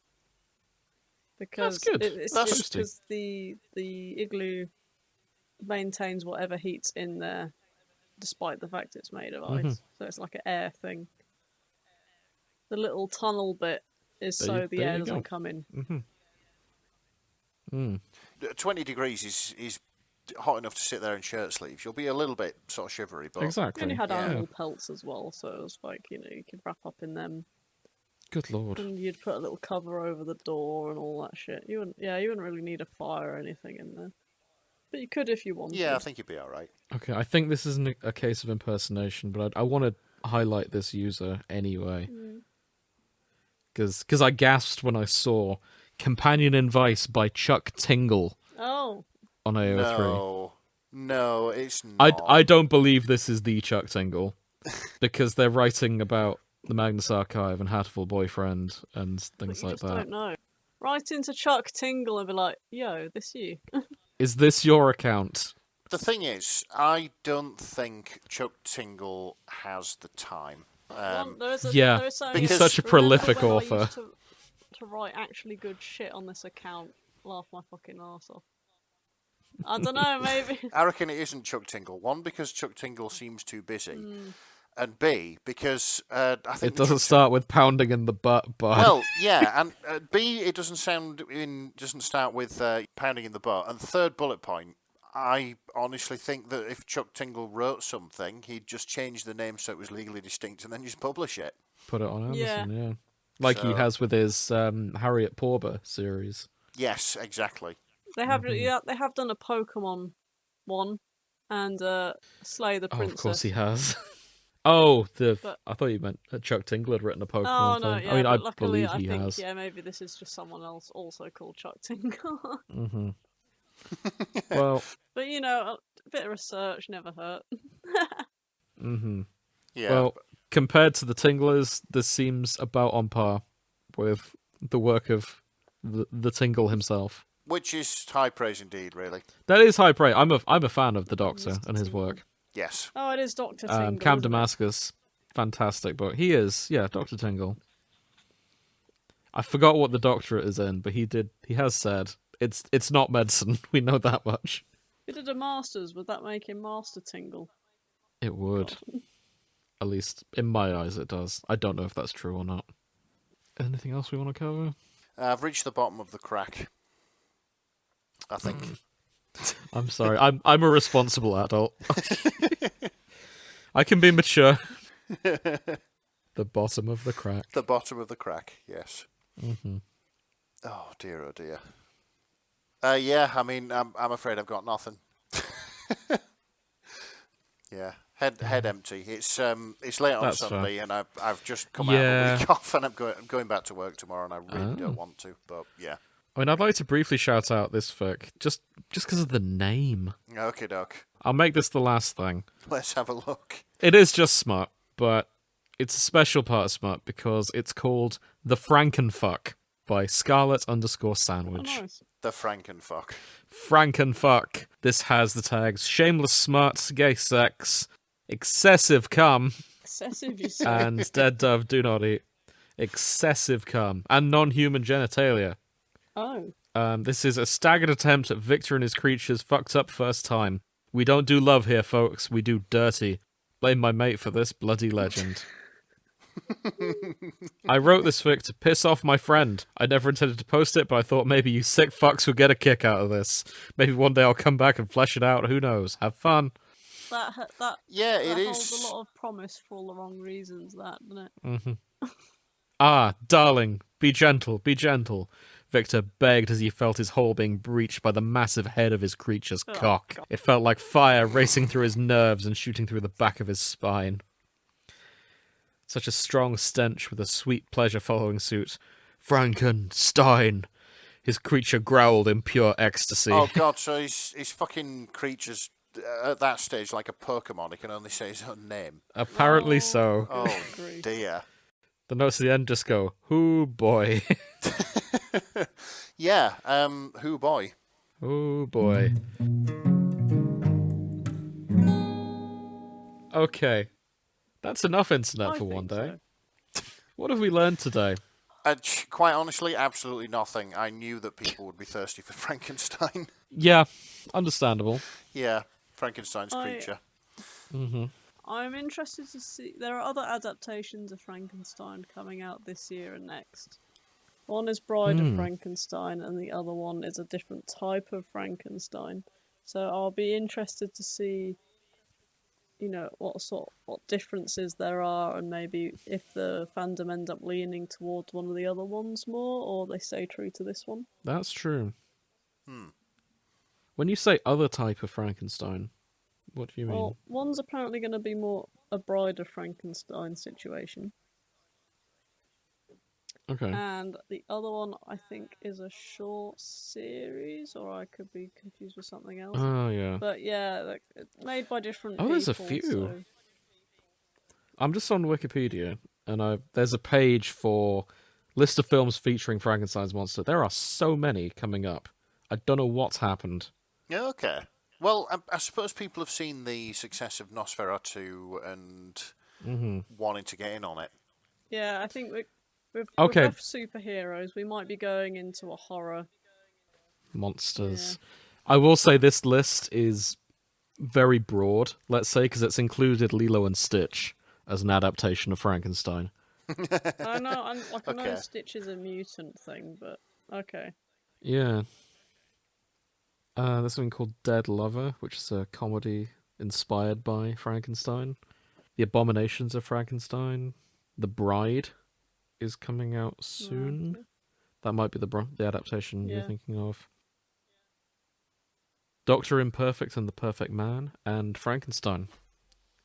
Because good. It's That's because the igloo maintains whatever heat's in there, despite the fact it's made of ice. Mm-hmm. So it's like an air thing. The little tunnel bit is There so you- the there air you go. doesn't come in. Mm-hmm. 20 degrees is hot enough to sit there in shirt sleeves. You'll be a little bit sort of shivery, but We Exactly. only had Yeah. animal pelts as well, so it was like, you could wrap up in them. Good lord. And you'd put a little cover over the door and all that shit. You wouldn't really need a fire or anything in there. But you could if you wanted. yeah, I think you'd be all right. Okay, I think this isn't a case of impersonation, but I want to highlight this user anyway. Because I gasped when I saw Companion Advice by Chuck Tingle Oh, on AO3. No, it's not. I don't believe this is the Chuck Tingle, because they're writing about the Magnus Archive and Hatful Boyfriend and but things you like just that. don't know. Write into Chuck Tingle and be like, yo, this you. Is this your account? The thing is, I don't think Chuck Tingle has the time. yeah, there is he's because- such a remember prolific when I author. used to write actually good shit on this account. Laugh my fucking arse off. I don't know, maybe. I reckon it isn't Chuck Tingle. One, because Chuck Tingle seems too busy, and B, because I think It doesn't start with pounding in the butt, but Well, yeah, and B, it doesn't start with pounding in the butt. And third bullet point, I honestly think that if Chuck Tingle wrote something, he'd just change the name so it was legally distinct and then just publish it. put it on Amazon, Yeah. yeah. Like he So- has with his Harriet Porber series. Yes, exactly. They have they have done a Pokemon one and Slay the Oh, Princess. of course he has. Oh, But- I thought you meant Chuck Tingle had written a Oh Pokemon no, thing. yeah, I mean, I but luckily believe he think has. yeah, maybe this is just someone else also called Chuck Tingle. Mm-hmm. Well, But a bit of research never hurt. mm-hmm. Yeah. Well, compared to the Tinglers, this seems about on par with the work of the Tingle himself. Which is high praise indeed, really. That is high praise. I'm a fan of the Doctor and his work. Yes. Oh, it is Dr. Tingle. Cam isn't it? Damascus, fantastic book. He is, yeah, Dr. Tingle. I forgot what the doctorate is in, but he has said it's not medicine. We know that much. If he did a master's, would that make him Master Tingle? It would. At least in my eyes it does. I don't know if that's true or not. Anything else we want to cover? I've reached the bottom of the crack. I think. I'm sorry. I'm a responsible adult. I can be mature. The bottom of the crack. The bottom of the crack, yes. Mm-hmm. Oh dear, yeah, I mean, I'm afraid I've got nothing. Yeah, head empty. It's late on That's Sunday, fair. and I've just come out of Yeah. a week off, and I'm going back to work tomorrow, and I really don't want to. But yeah, I mean, I'd like to briefly shout out this fic, just because of the name. okay, doc. I'll make this the last thing. Let's have a look. It is just smut, but it's a special part of smut because it's called The Frankenfuck by Scarlet_Sandwich. Oh, nice. The Frankenfuck. Frankenfuck. This has the tags shameless smut, gay sex, excessive cum, Excessive, you say? And dead dove do not eat. Excessive cum and non-human genitalia. Oh. This is a staggered attempt at Victor and his creatures' fucked up first time. We don't do love here, folks. We do dirty. Blame my mate for this bloody legend. I wrote this fic to piss off my friend. I never intended to post it, but I thought maybe you sick fucks would get a kick out of this. Maybe one day I'll come back and flesh it out. Who knows? Have fun. That it holds is. a lot of promise for all the wrong reasons, that, doesn't it? Mm-hmm. Ah, darling, be gentle, be gentle. Victor begged as he felt his hole being breached by the massive head of his creature's cock. God. It felt like fire racing through his nerves and shooting through the back of his spine. Such a strong stench with a sweet pleasure following suit. Frankenstein! His creature growled in pure ecstasy. Oh god, so his fucking creature's at that stage like a Pokemon. He can only say his own name. Apparently so. Oh dear. The notes at the end just go, "Hoo boy." Yeah, who boy? Oh boy. Okay. That's enough internet for one day. So. What have we learned today? Quite honestly, absolutely nothing. I knew that people would be thirsty for Frankenstein. Yeah, understandable. Yeah, Frankenstein's creature. Mm-hmm. I'm interested to see. There are other adaptations of Frankenstein coming out this year and next. One is Bride of Frankenstein, and the other one is a different type of Frankenstein. So I'll be interested to see, what differences there are, and maybe if the fandom end up leaning towards one of the other ones more, or they stay true to this one. That's true. When you say other type of Frankenstein, what do you mean? Well, one's apparently going to be more a Bride of Frankenstein situation. Okay. And the other one, I think, is a short series, or I could be confused with something else. Oh, yeah. But yeah, it's made by different people. Oh, there's a few. So... I'm just on Wikipedia, and there's a page for list of films featuring Frankenstein's monster. There are so many coming up. I don't know what's happened. Yeah, okay. Well, I suppose people have seen the success of Nosferatu and wanting to get in on it. Yeah, I think we're both superheroes. We might be going into a horror. Monsters. Yeah. I will say this list is very broad, let's say, because it's included Lilo and Stitch as an adaptation of Frankenstein. I know Stitch is a mutant thing, but okay. Yeah. There's something called Dead Lover, which is a comedy inspired by Frankenstein. The Abominations of Frankenstein. The Bride is coming out soon. Okay. That might be the adaptation you're thinking of. Dr. Imperfect and the Perfect Man, and Frankenstein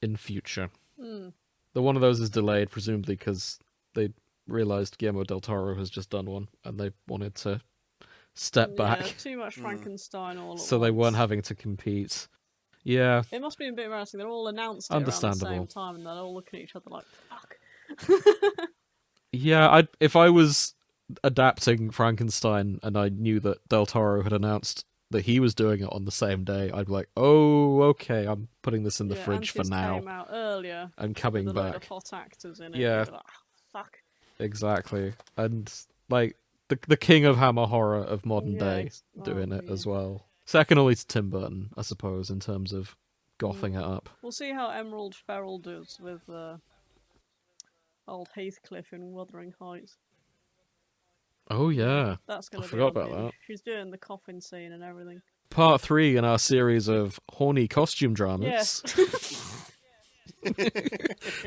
in future. The one of those is delayed, presumably because they realised Guillermo del Toro has just done one, and they wanted to step back. Too much Frankenstein all at so once. They weren't having to compete. Yeah. It must be a bit embarrassing. They're all announced it around the same time, and they're all looking at each other like, fuck. Yeah, if I was adapting Frankenstein and I knew that Del Toro had announced that he was doing it on the same day, I'd be like, oh, okay, I'm putting this in the fridge for now. Came out earlier. And coming with a back. load of hot actors in it. Yeah. Like, fuck. Exactly. And, like, the king of hammer horror of modern day doing it as well. Second only to Tim Burton, I suppose, in terms of gothing it up. We'll see how Emerald Ferrell does with old Heathcliff in Wuthering Heights. Oh, yeah. That's gonna I forgot about huge. that. She's doing the coffin scene and everything. Part 3 in our series of horny costume dramas. Yes.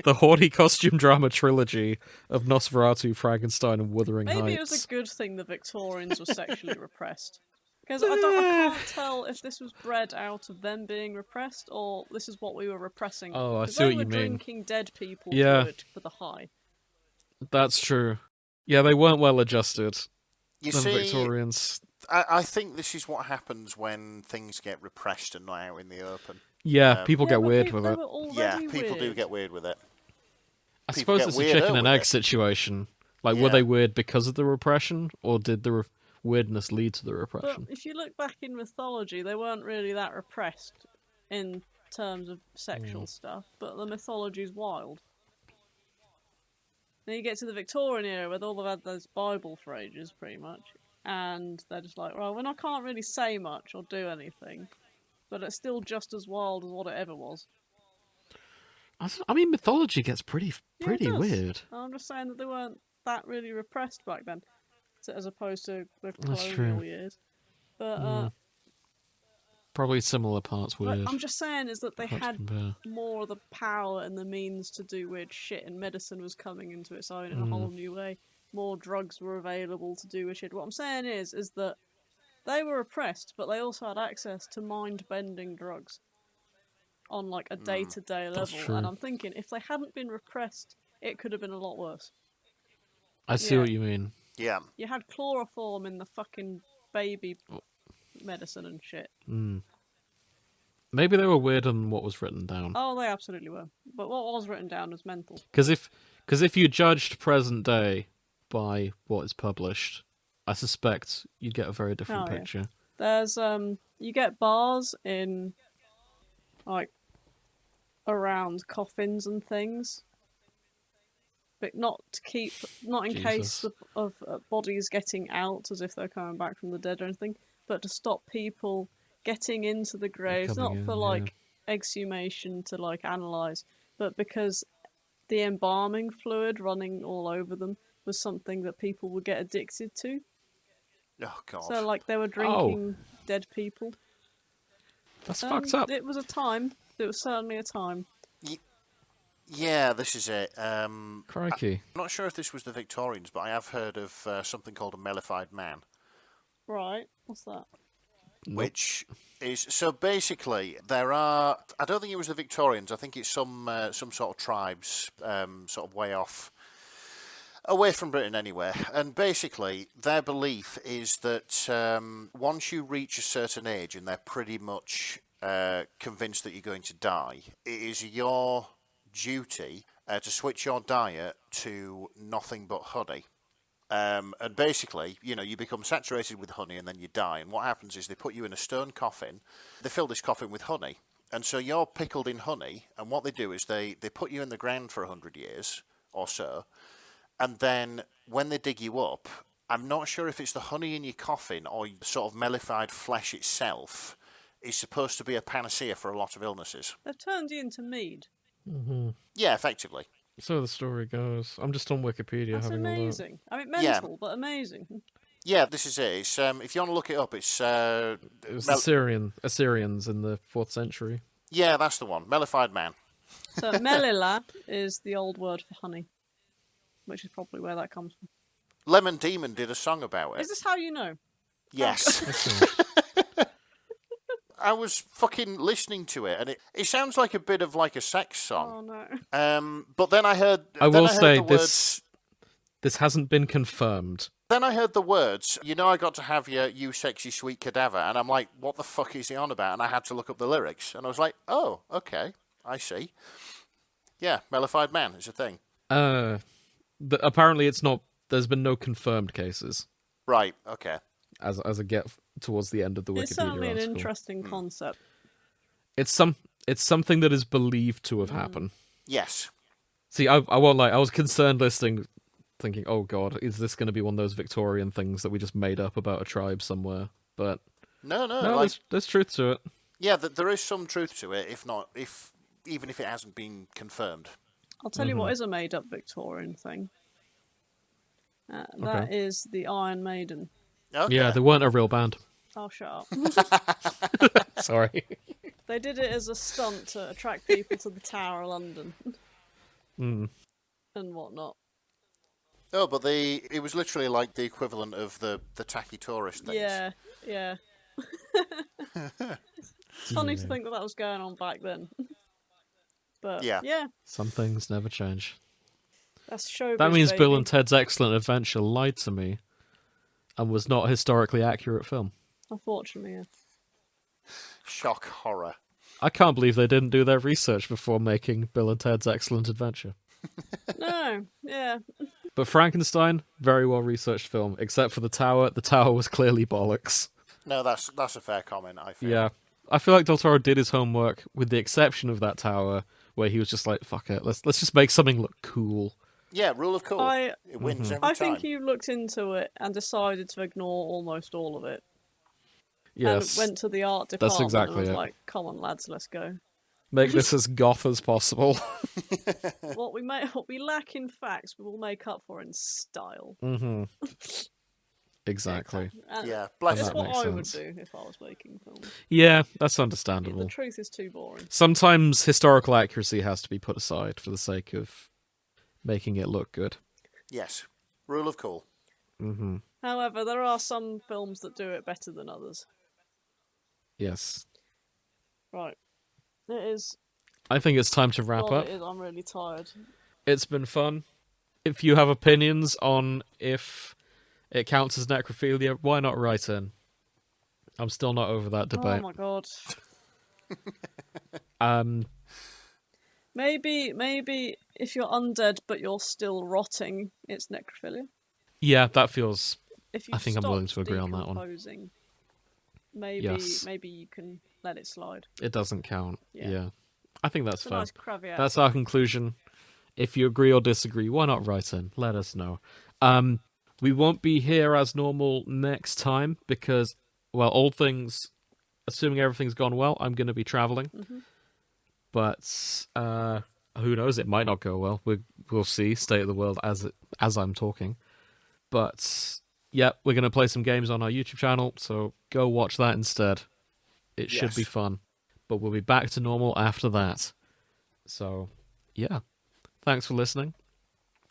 The horny costume drama trilogy of Nosferatu, Frankenstein, and Wuthering Heights. Maybe it was a good thing the Victorians were sexually repressed. Because I can't tell if this was bred out of them being repressed or this is what we were repressing. Oh, I see what you mean. They were drinking dead people for the high. That's true. Yeah, they weren't well adjusted. You the see, Victorians. I think this is what happens when things get repressed and not out in the open. Yeah, people get weird with it. Yeah, people do get weird with it. I suppose it's a chicken and egg situation. Like, were they weird because of the repression, or did the weirdness lead to the repression? But if you look back in mythology, they weren't really that repressed in terms of sexual stuff, but the mythology's wild. Then you get to the Victorian era where they'll have had those Bible for ages, pretty much. And they're just like, well, I can't really say much or do anything. But it's still just as wild as what it ever was. I mean, mythology gets pretty Yeah, it does. weird. I'm just saying that they weren't that really repressed back then, as opposed to the That's colonial true. years. But Probably similar parts weird. I'm just saying is that they Hard to had compare. more of the power and the means to do weird shit, and medicine was coming into its own in a whole new way. More drugs were available to do weird shit. What I'm saying is that they were oppressed, but they also had access to mind-bending drugs on like a day-to-day level. true. And I'm thinking, if they hadn't been repressed, it could have been a lot worse. I see Yeah. what you mean. Yeah. You had chloroform in the fucking baby medicine and shit. Maybe they were weirder than what was written down. Oh, they absolutely were. But what was written down was mental. Because if you judged present day by what is published, I suspect you'd get a very different Oh, yeah. picture. There's you get bars in like around coffins and things, but not in case Jesus. of bodies getting out as if they're coming back from the dead or anything, but to stop people getting into the graves, not coming for in, like exhumation to like analyze, but because the embalming fluid running all over them was something that people would get addicted to. Oh God. So like they were drinking dead people. That's fucked up. It was a time. It was certainly a time. Yeah, this is it. Crikey. I'm not sure if this was the Victorians, but I have heard of something called a mellified man, Right. What's that? which is so basically there are. I don't think it was the Victorians. I think it's some sort of tribes, sort of way off, away from Britain anyway. And basically, their belief is that once you reach a certain age and they're pretty much convinced that you're going to die, it is your duty to switch your diet to nothing but honey. And basically, you become saturated with honey and then you die. And what happens is they put you in a stone coffin. They fill this coffin with honey. And so you're pickled in honey. And what they do is they put you in the ground for 100 years or so. And then when they dig you up, I'm not sure if it's the honey in your coffin or sort of mellified flesh itself is supposed to be a panacea for a lot of illnesses. They've turned you into mead. Yeah, effectively. So the story goes. I'm just on Wikipedia That's having a look. amazing. I mean, mental, but amazing. Yeah, this is it. It's, if you want to look it up, it's... It was Assyrians in the 4th century. Yeah, that's the one. Mellified man. So melila is the old word for honey, which is probably where that comes from. Lemon Demon did a song about it. Is this how you know? Yes. I was fucking listening to it, and it sounds like a bit of like a sex song. Oh no. But then I heard. I will say the this hasn't been confirmed. Then I heard the words. I got to have you sexy sweet cadaver, and I'm like, what the fuck is he on about? And I had to look up the lyrics, and I was like, oh, okay, I see. Yeah, mellified man is a thing. Apparently it's not. There's been no confirmed cases. Right. Okay. As I get towards the end of the Wikipedia It's certainly an article. interesting concept. It's something that is believed to have happened. Yes. See, I won't lie. I was concerned listening, thinking, "Oh God, is this going to be one of those Victorian things that we just made up about a tribe somewhere?" But no. There's truth to it. Yeah, there is some truth to it. Even if it hasn't been confirmed. I'll tell you what is a made-up Victorian thing. That is the Iron Maiden. Okay. Yeah, they weren't a real band. Oh, shut up. Sorry. They did it as a stunt to attract people to the Tower of London. And whatnot. Oh, but it was literally like the equivalent of the tacky tourist things. Yeah. It's funny to think that was going on back then. But yeah. Some things never change. That's showbiz, That means baby. Bill and Ted's Excellent Adventure lied to me and was not a historically accurate film. Unfortunately, yeah. Shock horror. I can't believe they didn't do their research before making Bill and Ted's Excellent Adventure. No, yeah. But Frankenstein, very well researched film, except for the tower. The tower was clearly bollocks. No, that's a fair comment, I feel. Yeah. I feel like Del Toro did his homework, with the exception of that tower, where he was just like, fuck it, let's just make something look cool. Yeah, rule of cool. I It wins every I time. think you looked into it and decided to ignore almost all of it. Yes, And went to the art that's department exactly and was it. like, "Come on, lads, let's go." Make this as goth as possible. What we lack in facts, we will make up for in style. Mm-hmm. Exactly. And Yeah, And bless it's that him. what makes I would sense. do if I was making films. Yeah, that's The understandable. truth is too boring. Sometimes historical accuracy has to be put aside for the sake of making it look good. Yes, rule of cool. Mm-hmm. However, there are some films that do it better than others. Yes. Right. It is. I think it's time to wrap God, up. it is. I'm really tired. It's been fun. If you have opinions on if it counts as necrophilia, why not write in? I'm still not over that Oh debate. my god. Maybe Maybe if you're undead but you're still rotting, it's necrophilia. yeah, that feels. If you I think I'm willing to agree on that one. decomposing, maybe Yes. maybe you can let it slide. It doesn't count. Yeah. Yeah. I think that's It's a fair. nice caveat. That's our conclusion. If you agree or disagree, why not write in? Let us know. We won't be here as normal next time because, well, all things, assuming everything's gone well, I'm going to be traveling. Mm-hmm. But who knows? It might not go well. We'll see. State of the world as I'm talking. But yeah, we're going to play some games on our YouTube channel, so go watch that instead. It should be Yes. fun. But we'll be back to normal after that. So, yeah. Thanks for listening.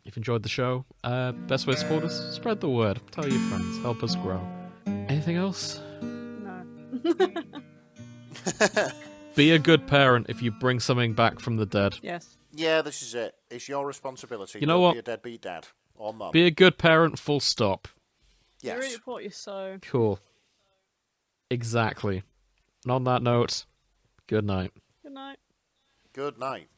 If you enjoyed the show, best way to support us, spread the word. Tell your friends. Help us grow. Anything else? No. Be a good parent if you bring something back from the dead. Yes. Yeah, this is it. It's your responsibility. You know Don't what? be a deadbeat dad or mum. Be a good parent, full stop. You Yes. reap what you sow. Cool. Exactly. And on that note, good night. Good night. Good night.